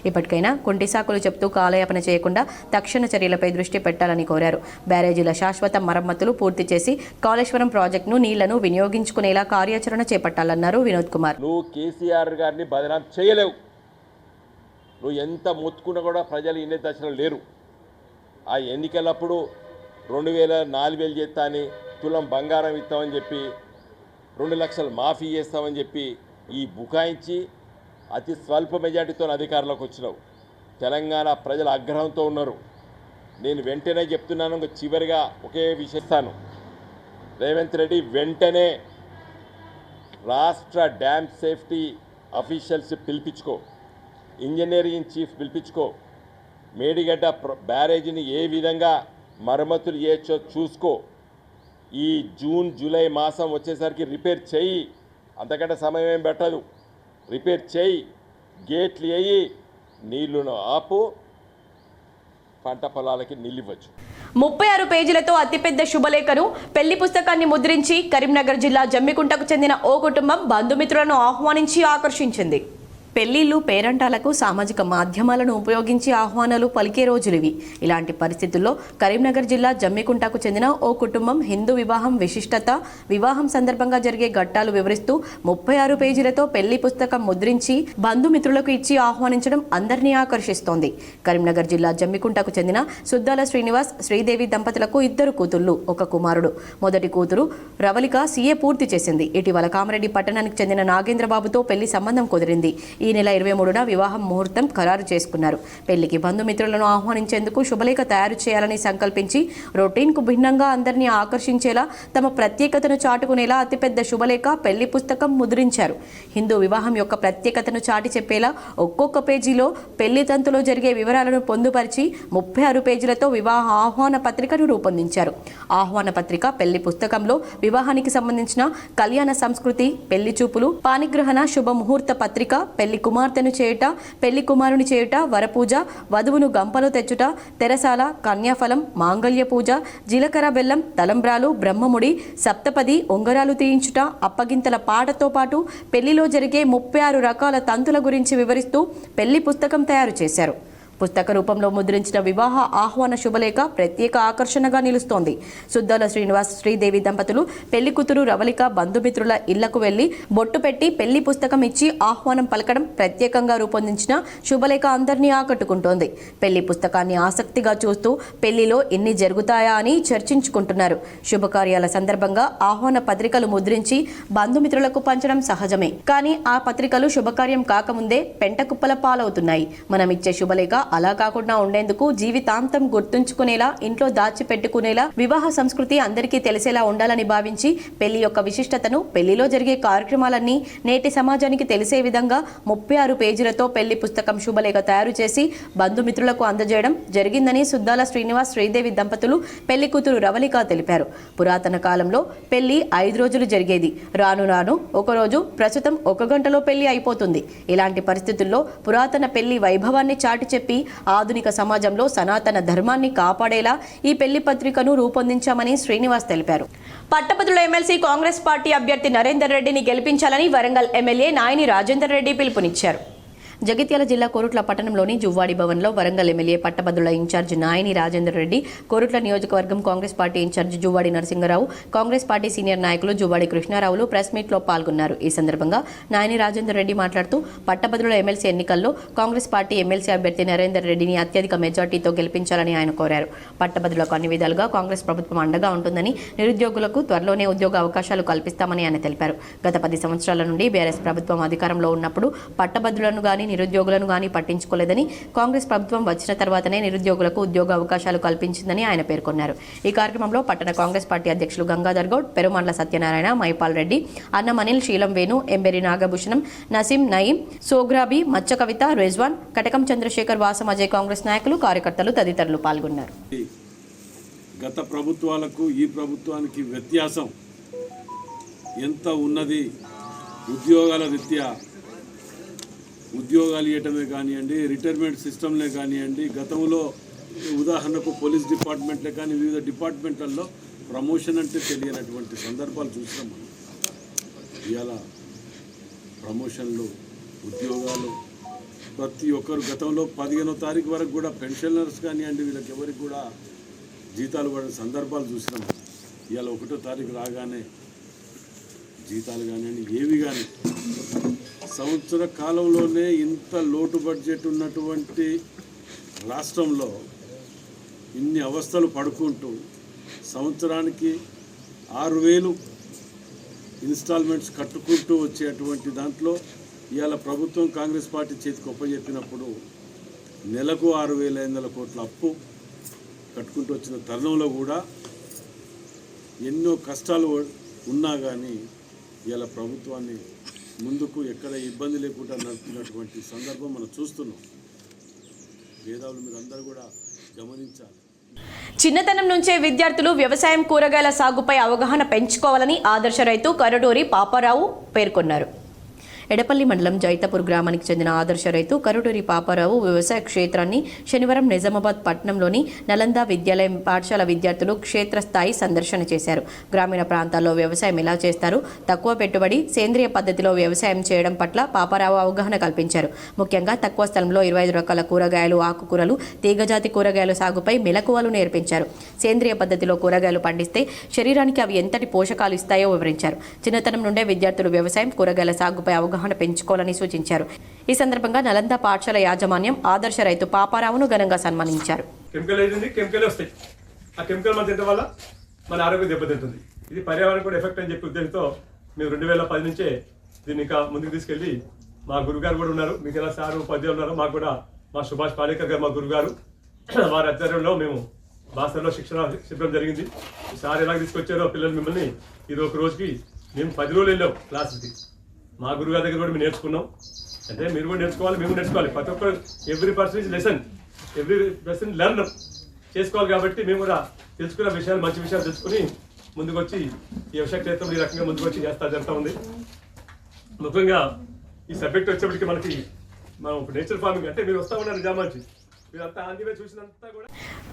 ఇప్పటికైనా కుంటి సాకులు చెప్తూ కాలయాపన చేయకుండా తక్షణ చర్యలపై దృష్టి పెట్టాలని కోరారు. బ్యారేజీల శాశ్వత మరమ్మతులు పూర్తి చేసి కాళేశ్వరం ప్రాజెక్టును నీళ్లను వినియోగించుకునేలా కార్యాచరణ చేపట్టాలన్నారు వినోద్ కుమార్. నువ్వు కేసీఆర్ గారిని బదనాం చేయలేవు. నువ్వు ఎంత మొత్తుకున్నా కూడా ప్రజలు ఇన్ని దశలో లేరు. ఆ ఎన్నికలప్పుడు 2,000, 4,000 చేస్తా అని, తులం బంగారం ఇస్తామని చెప్పి, 2 లక్షలు మాఫీ చేస్తామని చెప్పి ఈ బుకాయించి అతి స్వల్ప మెజార్టీతో అధికారంలోకి వచ్చినావు. తెలంగాణ ప్రజల ఆగ్రహంతో ఉన్నారు. నేను వెంటనే చెప్తున్నాను, చివరిగా ఒకే విషయిస్తాను. రేవంత్ రెడ్డి వెంటనే రాష్ట్ర డ్యామ్ సేఫ్టీ అఫీషియల్స్ పిలిపించుకో, ఇంజనీరింగ్ చీఫ్ పిలిపించుకో. మేడిగడ్డ బ్యారేజీని ఏ విధంగా మరమ్మతులు చేయొచ్చో చూసుకో. ఈ జూన్ జూలై మాసం వచ్చేసరికి రిపేర్ చేయి, అంతకంటే సమయం ఏం పెట్టదు. రిపేర్ చేయి, గేట్లు వేయి, నీళ్లను ఆపు, పంట పొలాలకి నీళ్ళివ్వచ్చు. 36 పేజీలతో అతిపెద్ద శుభలేఖను పెళ్లి పుస్తకాన్ని ముద్రించి కరీంనగర్ జిల్లా జమ్మికుంటకు చెందిన ఓ కుటుంబం బంధుమిత్రులను ఆహ్వానించి ఆకర్షించింది. పెళ్లిళ్లు, పేరంటాలకు సామాజిక మాధ్యమాలను ఉపయోగించి ఆహ్వానాలు పలికే రోజులివి. ఇలాంటి పరిస్థితుల్లో కరీంనగర్ జిల్లా జమ్మికుంటకు చెందిన ఓ కుటుంబం హిందూ వివాహం విశిష్టత, వివాహం సందర్భంగా జరిగే ఘట్టాలు వివరిస్తూ 36 పేజీలతో పెళ్లి పుస్తకం ముద్రించి బంధుమిత్రులకు ఇచ్చి ఆహ్వానించడం అందరినీ ఆకర్షిస్తోంది. కరీంనగర్ జిల్లా జమ్మికుంటకు చెందిన సుద్దాల శ్రీనివాస్, శ్రీదేవి దంపతులకు 2 కూతుళ్లు, 1 కుమారుడు. మొదటి కూతురు రవళిక CA పూర్తి చేసింది. ఇటీవల కామారెడ్డి పట్టణానికి చెందిన నాగేంద్రబాబుతో పెళ్లి సంబంధం కుదిరింది. ఈ నెల 23న వివాహం ముహూర్తం ఖరారు చేసుకున్నారు. పెళ్లికి బంధుమిత్రులను ఆహ్వానించేందుకు శుభలేఖ తయారు చేయాలని సంకల్పించి రొటీన్కు భిన్నంగా అందరినీ ఆకర్షించేలా, తమ ప్రత్యేకతను చాటుకునేలా అతిపెద్ద శుభలేఖ పెళ్లి పుస్తకం ముద్రించారు. హిందూ వివాహం యొక్క ప్రత్యేకతను చాటి చెప్పేలా ఒక్కొక్క పేజీలో పెళ్లి తంతులో జరిగే వివరాలను పొందుపరిచి 36 పేజీలతో వివాహ ఆహ్వాన పత్రికను రూపొందించారు. ఆహ్వాన పత్రిక పెళ్లి పుస్తకంలో వివాహానికి సంబంధించిన కళ్యాణ సంస్కృతి, పెళ్లి చూపులు, పాణిగ్రహణ, శుభముహూర్త పత్రిక, పెళ్లి కుమార్తెను చేయుట, పెళ్లి కుమారుని చేయుట, వరపూజ, వధువును గంపలో తెచ్చుట, తెరసాల, కన్యాఫలం, మాంగళ్య పూజ, జీలకర్ర బెల్లం, తలంబ్రాలు, బ్రహ్మముడి, సప్తపది, ఉంగరాలు తీయించుట, అప్పగింతల పాటతో పాటు పెళ్లిలో జరిగే 36 రకాల తంతుల గురించి వివరిస్తూ పెళ్లి పుస్తకం తయారు చేశారు. పుస్తక రూపంలో ముద్రించిన వివాహ ఆహ్వాన శుభలేఖ ప్రత్యేక ఆకర్షణగా నిలుస్తోంది. సుద్దాల శ్రీనివాస్, శ్రీదేవి దంపతులు పెళ్లి కూతురు రవళిక బంధుమిత్రుల ఇళ్లకు వెళ్లి బొట్టు పెట్టి పెళ్లి పుస్తకం ఇచ్చి ఆహ్వానం పలకడం, ప్రత్యేకంగా రూపొందించిన శుభలేఖ అందరినీ ఆకట్టుకుంటోంది. పెళ్లి పుస్తకాన్ని ఆసక్తిగా చూస్తూ పెళ్లిలో ఇన్ని జరుగుతాయా అని చర్చించుకుంటున్నారు. శుభకార్యాల సందర్భంగా ఆహ్వాన పత్రికలు ముద్రించి బంధుమిత్రులకు పంచడం సహజమే. కానీ ఆ పత్రికలు శుభకార్యం కాకముందే పెంటకుప్పల పాలవుతున్నాయి. మనం ఇచ్చే శుభలేఖ అలా కాకుండా ఉండేందుకు, జీవితాంతం గుర్తుంచుకునేలా, ఇంట్లో దాచిపెట్టుకునేలా, వివాహ సంస్కృతి అందరికీ తెలిసేలా ఉండాలని భావించి పెళ్లి యొక్క విశిష్టతను, పెళ్లిలో జరిగే కార్యక్రమాలన్నీ నేటి సమాజానికి తెలిసే విధంగా 36 పేజీలతో పెళ్లి పుస్తకం శుభలేఖ తయారు చేసి బంధుమిత్రులకు అందజేయడం జరిగిందని సుద్దాల శ్రీనివాస్, శ్రీదేవి దంపతులు పెళ్లి కూతురు రవళిక తెలిపారు. పురాతన కాలంలో పెళ్లి 5 రోజులు జరిగేది. రాను రాను ఒక రోజు, ప్రస్తుతం 1 గంటలో పెళ్లి అయిపోతుంది. ఇలాంటి పరిస్థితుల్లో పురాతన పెళ్లి వైభవాన్ని చాటి చెప్పి ఆధునిక సమాజంలో సనాతన ధర్మాన్ని కాపాడేలా ఈ పెళ్లి పత్రికను రూపొందించామని శ్రీనివాస్ తెలిపారు. పట్టభద్రుల ఎమ్మెల్సీ కాంగ్రెస్ పార్టీ అభ్యర్థి నరేందర్ రెడ్డిని గెలిపించాలని వరంగల్ ఎమ్మెల్యే నాయని రాజేందర్ రెడ్డి పిలుపునిచ్చారు. జగిత్యాల జిల్లా కోరుట్ల పట్టణంలోని జువ్వాడి భవన్లో వరంగల్ ఎమ్మెల్యే పట్టభద్రుల ఇన్ఛార్జ్ నాయని రాజేందర్ రెడ్డి, కోరుట్ల నియోజకవర్గం Congress party in charge Juvvadi Narasinga Rao, Congress party senior నాయకులు జువ్వాడి కృష్ణారావులు ప్రెస్ మీట్లో పాల్గొన్నారు. ఈ సందర్భంగా నాయని రాజేందర్ రెడ్డి మాట్లాడుతూ పట్టభద్రుల ఎమ్మెల్సీ ఎన్నికల్లో కాంగ్రెస్ పార్టీ ఎమ్మెల్సీ అభ్యర్థి నరేందర్ రెడ్డిని అత్యధిక మెజార్టీతో గెలిపించాలని ఆయన కోరారు. పట్టభద్రులకు అన్ని విధాలుగా కాంగ్రెస్ ప్రభుత్వం అండగా ఉంటుందని, నిరుద్యోగులకు త్వరలోనే ఉద్యోగ అవకాశాలు కల్పిస్తామని ఆయన తెలిపారు. గత 10 సంవత్సరాల నుండి బీఆర్ఎస్ ప్రభుత్వం అధికారంలో ఉన్నప్పుడు పట్టభద్రులను గానీ నిరుద్యోగులను గానీ పట్టించుకోలేదని, కాంగ్రెస్ ప్రభుత్వం వచ్చిన తర్వాతనే నిరుద్యోగులకు ఉద్యోగ అవకాశాలు కల్పించిందని ఆయన పేర్కొన్నారు. ఈ కార్యక్రమంలో పట్టణ కాంగ్రెస్ పార్టీ అధ్యక్షులు గంగాధర్ గౌడ్, పెరుమండ్ల సత్యనారాయణ, మైపాల్ రెడ్డి, అన్నం అనిల్, శీలం వేణు, ఎంబెరి నాగభూషణం, నసీం నయీం, సోగ్రాబీ, మచ్చ కవిత, రెజ్వాన్, కటకం చంద్రశేఖర్, వాసం అజయ్ కాంగ్రెస్ నాయకులు, కార్యకర్తలు తదితరులు పాల్గొన్నారు. గత ప్రభుత్వాలకు ఈ ప్రభుత్వానికి వ్యత్యాసం ఎంత ఉన్నది? ఉద్యోగాల రీత్యా ఉద్యోగాలు ఇవ్వటమే కానివ్వండి, రిటైర్మెంట్ సిస్టంలే కానివ్వండి, గతంలో ఉదాహరణకు పోలీస్ డిపార్ట్మెంట్లే కానీ వివిధ డిపార్ట్మెంట్లలో ప్రమోషన్ అంటే తెలియనటువంటి సందర్భాలు చూసినాం మనం. ఇవాళ ప్రమోషన్లు, ఉద్యోగాలు ప్రతి ఒక్కరు గతంలో 15వ తారీఖు వరకు కూడా పెన్షనర్స్ కానివ్వండి వీళ్ళకి ఎవరికి కూడా జీతాలు పడిన సందర్భాలు చూసినాం. ఇవాళ 1వ తారీఖు రాగానే జీతాలు కానివ్వండి ఏవి కానీ సంవత్సర కాలంలోనే ఇంత లోటు బడ్జెట్ ఉన్నటువంటి రాష్ట్రంలో ఇన్ని అవస్థలు పడుకుంటూ సంవత్సరానికి 6,000 ఇన్స్టాల్మెంట్స్ కట్టుకుంటూ వచ్చేటువంటి దాంట్లో ఇవాళ ప్రభుత్వం కాంగ్రెస్ పార్టీ చేతికి ఒప్పజెప్పినప్పుడు నెలకు 6,500 కోట్ల అప్పు కట్టుకుంటూ వచ్చిన తరుణంలో కూడా ఎన్నో కష్టాలు ఉన్నా కానీ ఇవాళ ప్రభుత్వాన్ని ముందుకు ఎక్కడ ఇబ్బంది లేకుండా నడుపుతున్నటువంటి సందర్భం మనం చూస్తున్నాం. మేధావులు మీరు అందరూ కూడా గమనించాలి. చిన్నతనం నుంచే విద్యార్థులు వ్యవసాయం కూరగాయల సాగుపై అవగాహన పెంచుకోవాలని ఆదర్శ రైతు కరటూరి పాపారావు పేర్కొన్నారు. ఎడపల్లి మండలం జైతాపూర్ గ్రామానికి చెందిన ఆదర్శ రైతు కరటూరి పాపారావు వ్యవసాయ క్షేత్రాన్ని శనివారం నిజామాబాద్ పట్టణంలోని నలంద విద్యాలయం పాఠశాల విద్యార్థులు క్షేత్రస్థాయి సందర్శన చేశారు. గ్రామీణ ప్రాంతాల్లో వ్యవసాయం ఎలా చేస్తారు, తక్కువ పెట్టుబడి సేంద్రియ పద్ధతిలో వ్యవసాయం చేయడం పట్ల పాపారావు అవగాహన కల్పించారు. ముఖ్యంగా తక్కువ స్థలంలో 25 రకాల కూరగాయలు, ఆకుకూరలు, తీగజాతి కూరగాయల సాగుపై మెలకువలు నేర్పించారు. సేంద్రియ పద్ధతిలో కూరగాయలు పండిస్తే శరీరానికి అవి ఎంతటి పోషకాలు ఇస్తాయో వివరించారు. చిన్నతనం నుండే విద్యార్థులు వ్యవసాయం కూరగాయల సాగుపై అవగాహన పెంచుకోవాలని సూచించారు. ఈ సందర్భంగా నలంద పాఠశాల యాజమాన్యం ఆదర్శ రైతు పాపారావును ఘనంగా సన్మానించారు. కెమికల్ వస్తాయి. ఆ కెమికల్ మన తినడం వల్ల మన ఆరోగ్యం దెబ్బతింటుంది. ఇది పర్యావరణం కూడా ఎఫెక్ట్ అని చెప్పి ఉద్దేశంతో మేము 2010 నుంచే దీన్ని ఇంకా ముందుకు తీసుకెళ్ళి మా గురుగారు కూడా ఉన్నారు, మీకు ఎలా సార్ ఉపాధ్యాయులు ఉన్నారు, మాకు కూడా మా సుభాష్ పాలేకర్ గారు మా గురుగారు, వారి ఆధ్వర్యంలో మేము భాషలో శిక్షణ శిబిరం జరిగింది. సార్ ఎలా తీసుకొచ్చారో పిల్లలు మిమ్మల్ని ఇది ఒక రోజుకి మేము 10 రోజులు వెళ్ళాం క్లాసుకి. మా గురుగారి దగ్గర కూడా మేము నేర్చుకున్నాం. అంటే మీరు కూడా నేర్చుకోవాలి, మేము నేర్చుకోవాలి. ప్రతి ఒక్కరు every person is lesson, every person learn చేసుకోవాలి. కాబట్టి మేము కూడా తెలుసుకున్న విషయాలు, మంచి విషయాలు తెలుసుకుని ముందుకు వచ్చి ఈ వ్యవసాయ క్షేత్రంలో ఈ రకంగా ముందుకు వచ్చి జరుగుతూ ఉంది. ముఖ్యంగా ఈ సబ్జెక్ట్ వచ్చేప్పటికి మనకి మనం నేచర్ ఫార్మింగ్ అంటే మీరు వస్తా ఉన్నారు నిజామాబాద్, మీరంతా ఆంధ్రప్రదేశ్ చూసినంతా కూడా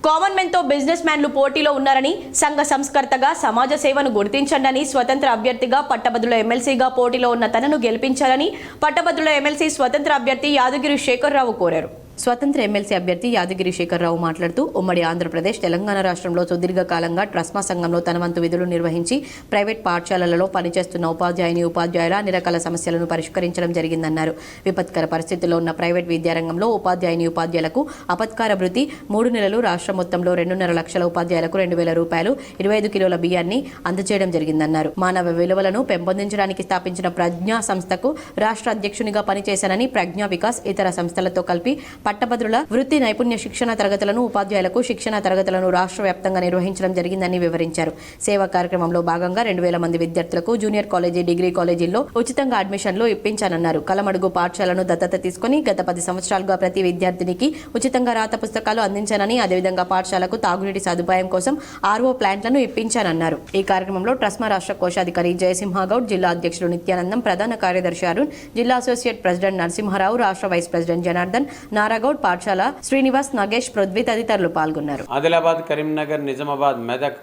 కామన్ మెన్ తో బిజినెస్ మ్యాన్లు పోటీలో ఉన్నారని, సంఘ సంస్కర్తగా సమాజ సేవను గుర్తించండి, స్వతంత్ర అభ్యర్థిగా పట్టభద్రుల ఎమ్మెల్సీగా పోటీలో ఉన్న తనను గెలిపించాలని పట్టభద్రుల ఎమ్మెల్సీ స్వతంత్ర అభ్యర్థి యాదగిరి శేఖర్రావు కోరారు. స్వతంత్ర ఎమ్మెల్సీ అభ్యర్థి యాదగిరి శేఖర్రావు మాట్లాడుతూ ఉమ్మడి ఆంధ్రప్రదేశ్, తెలంగాణ రాష్ట్రంలో సుదీర్ఘకాలంగా ట్రస్మా సంఘంలో తన వంతు విధులు నిర్వహించి ప్రైవేట్ పాఠశాలలలో పనిచేస్తున్న ఉపాధ్యాయులు అన్ని రకాల సమస్యలను పరిష్కరించడం జరిగిందన్నారు. విపత్కర పరిస్థితుల్లో ఉన్న ప్రైవేట్ విద్యారంగంలో ఉపాధ్యాయులకు అపత్కార భృతి 3 నెలలు, రాష్ట్రం మొత్తంలో 2.5 లక్షల ఉపాధ్యాయులకు 2,000 రూపాయలు, 25 కిలోల బియ్యాన్ని అందజేయడం జరిగిందన్నారు. మానవ విలువలను పెంపొందించడానికి స్థాపించిన ప్రజ్ఞా సంస్థకు రాష్ట్ర అధ్యక్షునిగా పనిచేశానని, ప్రజ్ఞా వికాస్ ఇతర సంస్థలతో కలిపి పట్టభద్రుల వృత్తి నైపుణ్య శిక్షణ తరగతులను, ఉపాధ్యాయులకు శిక్షణ తరగతులను రాష్ట్ర వ్యాప్తంగా నిర్వహించడం జరిగిందని వివరించారు. సేవా కార్యక్రమంలో భాగంగా 2,000 మంది విద్యార్థులకు జూనియర్ కాలేజీ, డిగ్రీ కాలేజీల్లో ఉచితంగా అడ్మిషన్లు ఇప్పించానన్నారు. కలమడుగు పాఠశాలను దత్తత తీసుకుని గత 10 సంవత్సరాలుగా ప్రతి విద్యార్థినికి ఉచితంగా రాత పుస్తకాలు అందించానని, అదేవిధంగా పాఠశాలకు తాగునీటి సదుపాయం కోసం RO ప్లాంట్లను ఇప్పించానన్నారు. ఈ కార్యక్రమంలో ట్రస్మా రాష్ట్ర కోశాధికారి జయసింహగౌడ్, జిల్లా అధ్యక్షులు నిత్యానందం, ప్రధాన కార్యదర్శి అరుణ్, జిల్లా అసోసియేట్ ప్రెసిడెంట్ నరసింహారావు, రాష్ట్ర వైస్ ప్రెసిడెంట్ జనార్దన్, నారాగౌడ్, పాఠశాల శ్రీనివాస్, నాగేష్, పృథ్వీ తదితరులు పాల్గొన్నారు. ఆదిలాబాద్, కరీంనగర్, నిజామాబాద్, మెదక్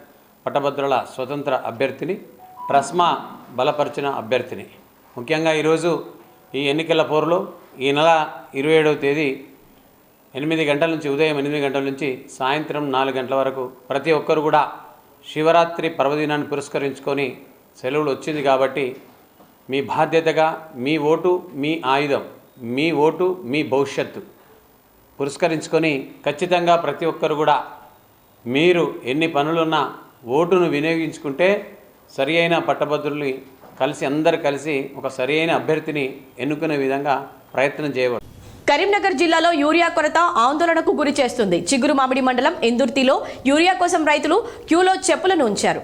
పట్టభద్రుల స్వతంత్ర అభ్యర్థిని, ట్రస్మా బలపరిచిన అభ్యర్థిని. ముఖ్యంగా ఈరోజు ఈ ఎన్నికల పోరులో ఈ నెల 27వ తేదీ 8 గంటల నుంచి, ఉదయం 8 గంటల నుంచి సాయంత్రం 4 గంటల వరకు ప్రతి ఒక్కరు కూడా శివరాత్రి పర్వదినాన్ని పురస్కరించుకొని సెలవులు వచ్చింది కాబట్టి మీ బాధ్యతగా మీ ఓటు మీ ఆయుధం, మీ ఓటు మీ భవిష్యత్తు పురస్కరించుకొని ఖచ్చితంగా ప్రతి ఒక్కరు కూడా మీరు ఎన్ని పనులున్నా ఓటును వినియోగించుకుంటే సరి అయిన పట్టభద్రుల్ని కలిసి అందరు కలిసి ఒక సరి అయిన అభ్యర్థిని ఎన్నుకునే విధంగా ప్రయత్నం చేయవచ్చు. కరీంనగర్ జిల్లాలో యూరియా కొరత ఆందోళనకు గురి చేస్తుంది. చిగురు మామిడి మండలం ఇందుర్తిలో యూరియా కోసం రైతులు క్యూలో చెప్పులను ఉంచారు.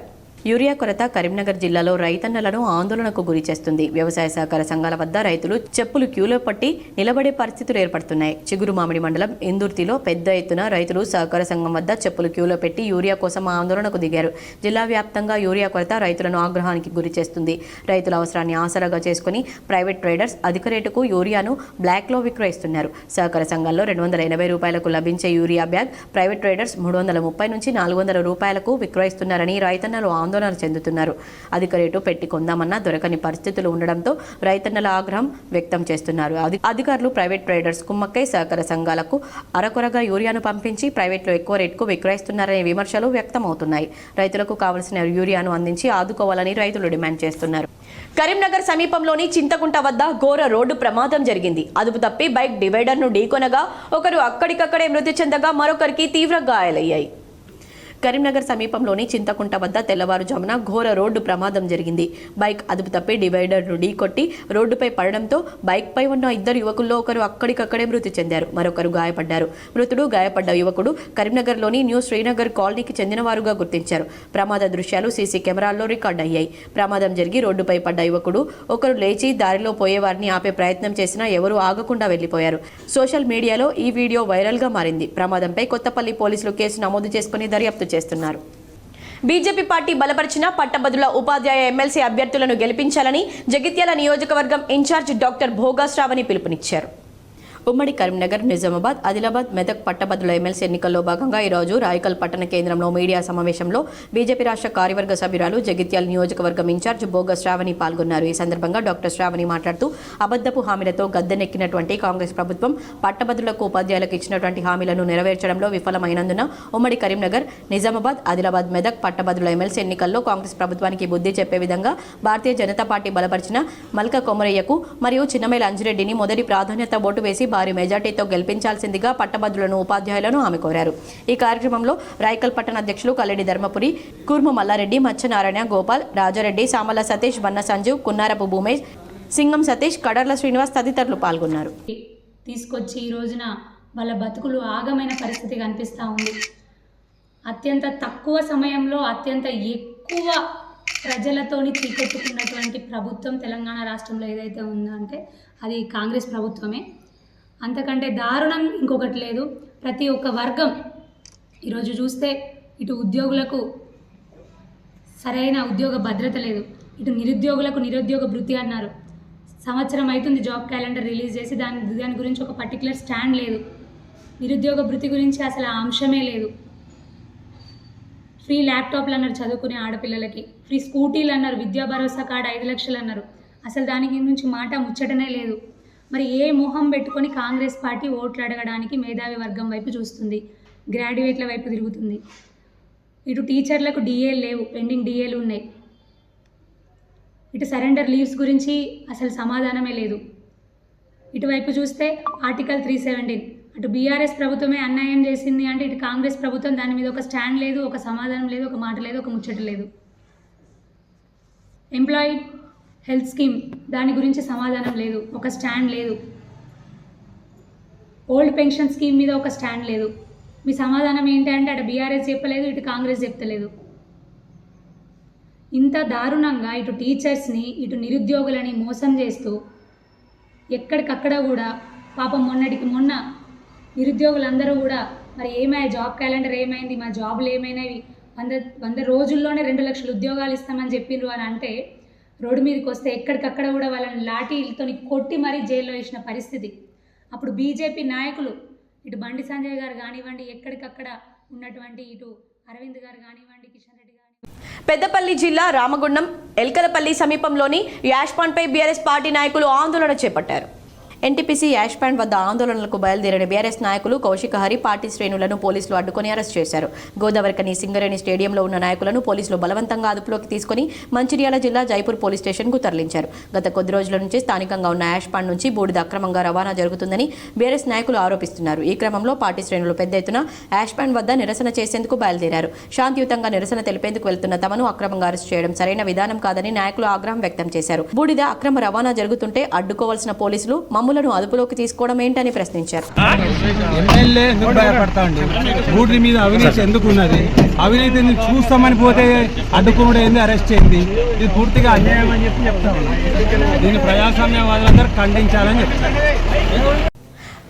యూరియా కొరత కరీంనగర్ జిల్లాలో రైతన్నలను ఆందోళనకు గురి చేస్తుంది. వ్యవసాయ సహకార సంఘాల వద్ద రైతులు చెప్పులు క్యూలో పట్టి నిలబడే పరిస్థితులు ఏర్పడుతున్నాయి. చిగురు మామిడి మండలం ఇందుర్తిలో పెద్ద ఎత్తున రైతులు సహకార సంఘం వద్ద చెప్పులు క్యూలో పెట్టి యూరియా కోసం ఆందోళనకు దిగారు. జిల్లా వ్యాప్తంగా యూరియా కొరత రైతులను ఆగ్రహానికి గురి చేస్తుంది. రైతుల అవసరాన్ని ఆసరాగా చేసుకుని ప్రైవేట్ ట్రేడర్స్ అధిక రేటుకు యూరియాను బ్లాక్లో విక్రయిస్తున్నారు. సహకార సంఘాల్లో 280 రూపాయలకు లభించే యూరియా బ్యాగ్ ప్రైవేట్ ట్రేడర్స్ 330 నుంచి 400 రూపాయలకు విక్రయిస్తున్నారని రైతన్నలు ఆందోళన చెందుతున్నారు. అధిక రేటు పెట్టి కొందామన్నా దొరకని పరిస్థితులు ఉండడంతో రైతన్నల ఆగ్రహం వ్యక్తం చేస్తున్నారు. అధికారులు ప్రైవేట్ ట్రేడర్స్ కుమ్మక్కై సహకార సంఘాలకు అరకొరగా యూరియాను పంపించి ప్రైవేట్లో ఎక్కువ రేటుకు విక్రయిస్తున్నారనే విమర్శలు వ్యక్తమవుతున్నాయి. రైతులకు కావలసిన యూరియాను అందించి ఆదుకోవాలని రైతులు డిమాండ్ చేస్తున్నారు. కరీంనగర్ సమీపంలోని చింతకుంట వద్ద ఘోర రోడ్డు ప్రమాదం జరిగింది. అదుపు తప్పి బైక్ డివైడర్ను ఢీకొనగా ఒకరు అక్కడికక్కడే మృతి చెందగా మరొకరికి తీవ్ర గాయాలయ్యాయి. కరీంనగర్ సమీపంలోని చింతకుంట వద్ద తెల్లవారుజామున ఘోర రోడ్డు ప్రమాదం జరిగింది. బైక్ అదుపు తప్పి డివైడర్ను ఢీకొట్టి రోడ్డుపై పడడంతో బైక్పై ఉన్న 2 యువకుల్లో ఒకరు అక్కడికక్కడే మృతి చెందారు. మరొకరు గాయపడ్డారు. మృతుడు, గాయపడ్డ యువకుడు కరీంనగర్లోని న్యూ శ్రీనగర్ కాలనీకి చెందినవారుగా గుర్తించారు. ప్రమాద దృశ్యాలు సీసీ కెమెరాల్లో రికార్డ్ అయ్యాయి. ప్రమాదం జరిగి రోడ్డుపై పడ్డ యువకుడు ఒకరు లేచి దారిలో పోయేవారిని ఆపే ప్రయత్నం చేసినా ఎవరూ ఆగకుండా వెళ్లిపోయారు. సోషల్ మీడియాలో ఈ వీడియో వైరల్గా మారింది. ప్రమాదంపై కొత్తపల్లి పోలీసులు కేసు నమోదు చేసుకుని దర్యాప్తు చేస్తున్నారు. బీజేపీ పార్టీ బలపరిచిన పట్టభద్రుల ఉపాధ్యాయ ఎమ్మెల్సీ అభ్యర్థులను గెలిపించాలని జగిత్యాల నియోజకవర్గం ఇన్ఛార్జ్ డాక్టర్ భోగా శ్రావణి పిలుపునిచ్చారు. ఉమ్మడి కరీంనగర్, నిజామాబాద్, ఆదిలాబాద్, మెదక్ పట్టభద్రుల ఎమ్మెల్సీ ఎన్నికల్లో భాగంగా ఈరోజు రాయకల్ పట్టణ కేంద్రంలో మీడియా సమావేశంలో బీజేపీ రాష్ట్ర కార్యవర్గ సభ్యురాలు జగిత్యాల నియోజకవర్గం ఇన్ఛార్జ్ భోగా శ్రావణి పాల్గొన్నారు. ఈ సందర్భంగా డాక్టర్ శ్రావణి మాట్లాడుతూ అబద్ధపు హామీలతో గద్దెనెక్కినటువంటి కాంగ్రెస్ ప్రభుత్వం పట్టభద్రులకు ఉపాధ్యాయులకు ఇచ్చినటువంటి హామీలను నెరవేర్చడంలో విఫలమైనందున ఉమ్మడి కరీంనగర్, నిజామాబాద్, ఆదిలాబాద్, మెదక్ పట్టభద్రుల ఎమ్మెల్సీ ఎన్నికల్లో కాంగ్రెస్ ప్రభుత్వానికి బుద్ధి చెప్పే విధంగా భారతీయ జనతా పార్టీ బలపరిచిన మల్క కొమరయ్యకు మరియు చిన్నమేల అంజిరెడ్డిని మొదటి ప్రాధాన్యత ఓటు వేసి భారీ మెజార్టీతో గెలిపించాల్సిందిగా పట్టభద్రులను, ఉపాధ్యాయులను ఆమె కోరారు. ఈ కార్యక్రమంలో రాయకల్ పట్టణ అధ్యక్షులు కల్లెడి ధర్మపురి, కూర్మ మల్లారెడ్డి, మచ్చనారాయణ, గోపాల్, రాజారెడ్డి, సామల సతీష్, బన్న సంజీవ్, కున్నారపు భూమేష్, సింగం సతీష్, కడర్ల శ్రీనివాస్ తదితరులు పాల్గొన్నారు. తీసుకొచ్చి ఈ రోజున వాళ్ళ బతుకులు ఆగమైన పరిస్థితి కనిపిస్తూ ఉంది. అత్యంత తక్కువ సమయంలో అత్యంత ఎక్కువ ప్రజలతోని చీకొట్టుకున్నటువంటి ప్రభుత్వం తెలంగాణ రాష్ట్రంలో ఏదైతే ఉందో అంటే అది కాంగ్రెస్ ప్రభుత్వమే. అంతకంటే దారుణం ఇంకొకటి లేదు. ప్రతి ఒక్క వర్గం ఈరోజు చూస్తే ఇటు ఉద్యోగులకు సరైన ఉద్యోగ భద్రత లేదు, ఇటు నిరుద్యోగులకు నిరుద్యోగ భృతి అన్నారు. సంవత్సరం అవుతుంది జాబ్ క్యాలెండర్ రిలీజ్ చేసి, దాని గురించి ఒక పర్టికులర్ స్టాండ్ లేదు. నిరుద్యోగ భృతి గురించి అసలు ఆ అంశమే లేదు. ఫ్రీ ల్యాప్టాప్లు అన్నారు చదువుకునే ఆడపిల్లలకి, ఫ్రీ స్కూటీలు అన్నారు, విద్యా భరోసా కార్డు 5 లక్షలు అన్నారు. అసలు దానికి నుంచి మాట ముచ్చటనే లేదు. మరి ఏ మొహం పెట్టుకొని కాంగ్రెస్ పార్టీ ఓట్లు అడగడానికి మేధావి వర్గం వైపు చూస్తుంది, గ్రాడ్యుయేట్ల వైపు తిరుగుతుంది. ఇటు టీచర్లకు డిఏలు లేవు, పెండింగ్ డిఏలు ఉన్నాయి. ఇటు సరెండర్ లీవ్స్ గురించి అసలు సమాధానమే లేదు. ఇటువైపు చూస్తే ఆర్టికల్ 317, అటు బీఆర్ఎస్ ప్రభుత్వమే అన్యాయం చేసింది అంటే ఇటు కాంగ్రెస్ ప్రభుత్వం దాని మీద ఒక స్టాండ్ లేదు, ఒక సమాధానం లేదు, ఒక మాట లేదు, ఒక ముచ్చట లేదు. ఎంప్లాయీ హెల్త్ స్కీమ్ దాని గురించి సమాధానం లేదు, ఒక స్టాండ్ లేదు. ఓల్డ్ పెన్షన్ స్కీమ్ మీద ఒక స్టాండ్ లేదు. మీ సమాధానం ఏంటంటే అటు బీఆర్ఎస్ చెప్పలేదు, ఇటు కాంగ్రెస్ చెప్తలేదు. ఇంత దారుణంగా ఇటు టీచర్స్ని, ఇటు నిరుద్యోగులని మోసం చేస్తూ ఎక్కడికక్కడ కూడా పాపం మొన్నటికి మొన్న నిరుద్యోగులందరూ కూడా మరి ఏమైనా జాబ్ క్యాలెండర్ ఏమైంది, మా జాబులు ఏమైనవి, 100 రోజుల్లోనే 2 లక్షల ఉద్యోగాలు ఇస్తామని చెప్పిండ్రు అని అంటే రోడ్డు మీదకి వస్తే ఎక్కడికక్కడ కూడా వాళ్ళని లాఠీలతో కొట్టి మరీ జైల్లో వేసిన పరిస్థితి. అప్పుడు బీజేపీ నాయకులు ఇటు బండి సంజయ్ గారు కానివ్వండి, ఎక్కడికక్కడ ఉన్నటువంటి ఇటు అరవింద్ గారు కానివ్వండి, కిషన్ రెడ్డి కానివ్వండి. పెద్దపల్లి జిల్లా రామగుండం ఎల్కలపల్లి సమీపంలోని యాష్పాండ్పై బీఆర్ఎస్ పార్టీ నాయకులు ఆందోళన చేపట్టారు. ఎన్టీపీసీ యాష్పాండ్ వద్ద ఆందోళనలకు బయలుదేరిన బీఆర్ఎస్ నాయకులు కౌశిక హరి పార్టీ శ్రేణులను పోలీసులు అడ్డుకొని అరెస్ట్ చేశారు. గోదావరికని సింగరేణి స్టేడియంలో ఉన్న నాయకులను పోలీసులు బలవంతంగా అదుపులోకి తీసుకుని మంచిర్యాల జిల్లా జైపూర్ పోలీస్ స్టేషన్కు తరలించారు. గత కొద్ది రోజుల నుంచి స్థానికంగా ఉన్న యాష్పాండ్ నుంచి బూడిద అక్రమంగా రవాణా జరుగుతుందని బీఆర్ఎస్ నాయకులు ఆరోపిస్తున్నారు. ఈ క్రమంలో పార్టీ శ్రేణులు పెద్ద ఎత్తున యాష్పాండ్ వద్ద నిరసన చేసేందుకు బయలుదేరారు. శాంతియుతంగా నిరసన తెలిపేందుకు వెళ్తున్న తమను అక్రమంగా అరెస్ట్ చేయడం సరైన విధానం కాదని నాయకులు ఆగ్రహం వ్యక్తం చేశారు. బూడిద అక్రమ రవాణా జరుగుతుంటే అడ్డుకోవాల్సిన పోలీసులు మమ్ములను అదుపులోకి తీసుకోవడం ఏంటని ప్రశ్నించారు. ఎమ్మెల్యే ఎందుకు భయపడతాండి? బూడి మీద అవినీతి ఎందుకు ఉన్నది? అవినీతిని చూస్తామని పోతే అడ్డుకోవడం ఏంది, అరెస్ట్ చేయండి. ఇది పూర్తిగా అన్యాయం అని చెప్తా ఉన్నాం. దీన్ని ప్రజాస్వామ్యవాదులందరూ ఖండించాలని చెప్తారు.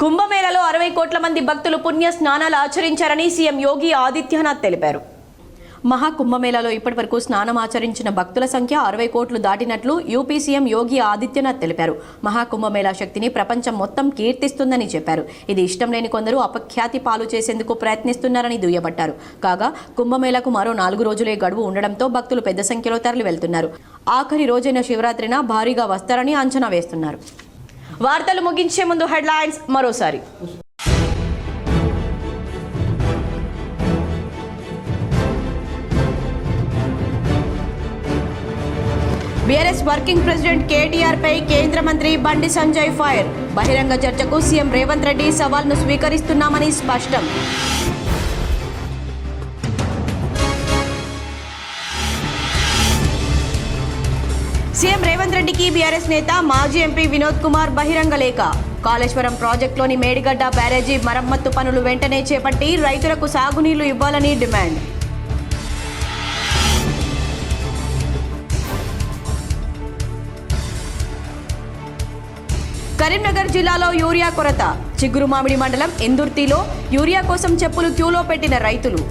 కుంభమేళలో 60 కోట్ల మంది భక్తులు పుణ్య స్నానాలు ఆచరించారని సీఎం యోగి ఆదిత్యనాథ్ తెలిపారు. మహాకుంభమేళాలో ఇప్పటివరకు స్నానం ఆచరించిన భక్తుల సంఖ్య 60 కోట్లు దాటినట్లు యూపీ సీఎం యోగి ఆదిత్యనాథ్ తెలిపారు. మహాకుంభమేళా శక్తిని ప్రపంచం మొత్తం కీర్తిస్తుందని చెప్పారు. ఇది ఇష్టం లేని కొందరు అపఖ్యాతి పాలు చేసేందుకు ప్రయత్నిస్తున్నారని దుయ్యబట్టారు. కాగా కుంభమేళాకు మరో 4 రోజులే గడువు ఉండడంతో భక్తులు పెద్ద సంఖ్యలో తరలి వెళ్తున్నారు. ఆఖరి రోజైన శివరాత్రిన భారీగా వస్తారని అంచనా వేస్తున్నారు. వార్తలు ముగించే ముందు హెడ్లైన్స్ మరోసారి. బీఆర్ఎస్ వర్కింగ్ ప్రెసిడెంట్ కేటీఆర్ పై కేంద్ర మంత్రి బండి సంజయ్ ఫైర్. బహిరంగ చర్చకు సీఎం రేవంత్ రెడ్డి సవాల్ను స్వీకరిస్తున్నామని స్పష్టం. సీఎం రేవంత్ రెడ్డికి బీఆర్ఎస్ నేత మాజీ ఎంపీ వినోద్ కుమార్ బహిరంగ లేఖ. కాళేశ్వరం ప్రాజెక్టులోని మేడిగడ్డ బ్యారేజీ మరమ్మత్తు పనులు వెంటనే చేపట్టి రైతులకు సాగునీళ్లు ఇవ్వాలని డిమాండ్. కరీంనగర్ జిల్లాలో యూరియా కొరత. చిగురుమామిడి మండలం ఇందుర్తిలో యూరియా కోసం చెప్పులు క్యూలో పెట్టిన రైతులు.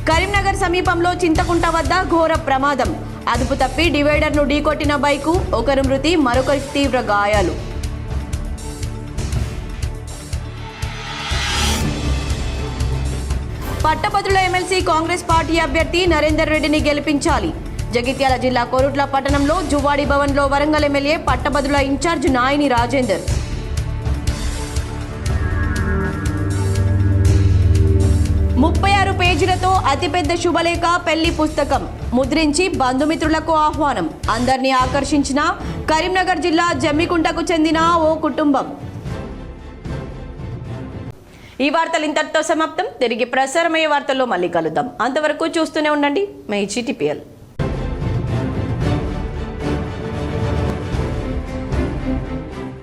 కరీంనగర్ సమీపంలో చింతకుంట వద్ద ఘోర ప్రమాదం. అదుపు తప్పి డివైడర్ను ఢీకొట్టిన బైకు, ఒకరు మృతి, మరొకరికి తీవ్ర గాయాలు. పట్టభద్రుల ఎమ్మెల్సీ కాంగ్రెస్ పార్టీ అభ్యర్థి నరేందర్ రెడ్డిని గెలిపించాలి. జగిత్యాల జిల్లా కోరుట్ల పట్టణంలో జువాడి భవన్లో వరంగల్ ఎమ్మెల్యే పట్టభద్రుల ఇన్ఛార్జ్ నాయని రాజేందర్. 36 పేజీలతో అతిపెద్ద శుభలేఖ పెళ్లి పుస్తకం ముద్రించి బంధుమిత్రులకు ఆహ్వానం. అందరినీ ఆకర్షించిన కరీంనగర్ జిల్లా జమ్మికుంటకు చెందిన ఓ కుటుంబం. ఈ వార్తలు ఇంతటితో సమాప్తం. తిరిగి ప్రసారమయ్యే వార్తల్లో మళ్ళీ కలుద్దాం. అంతవరకు చూస్తూనే ఉండండి మై GTPL.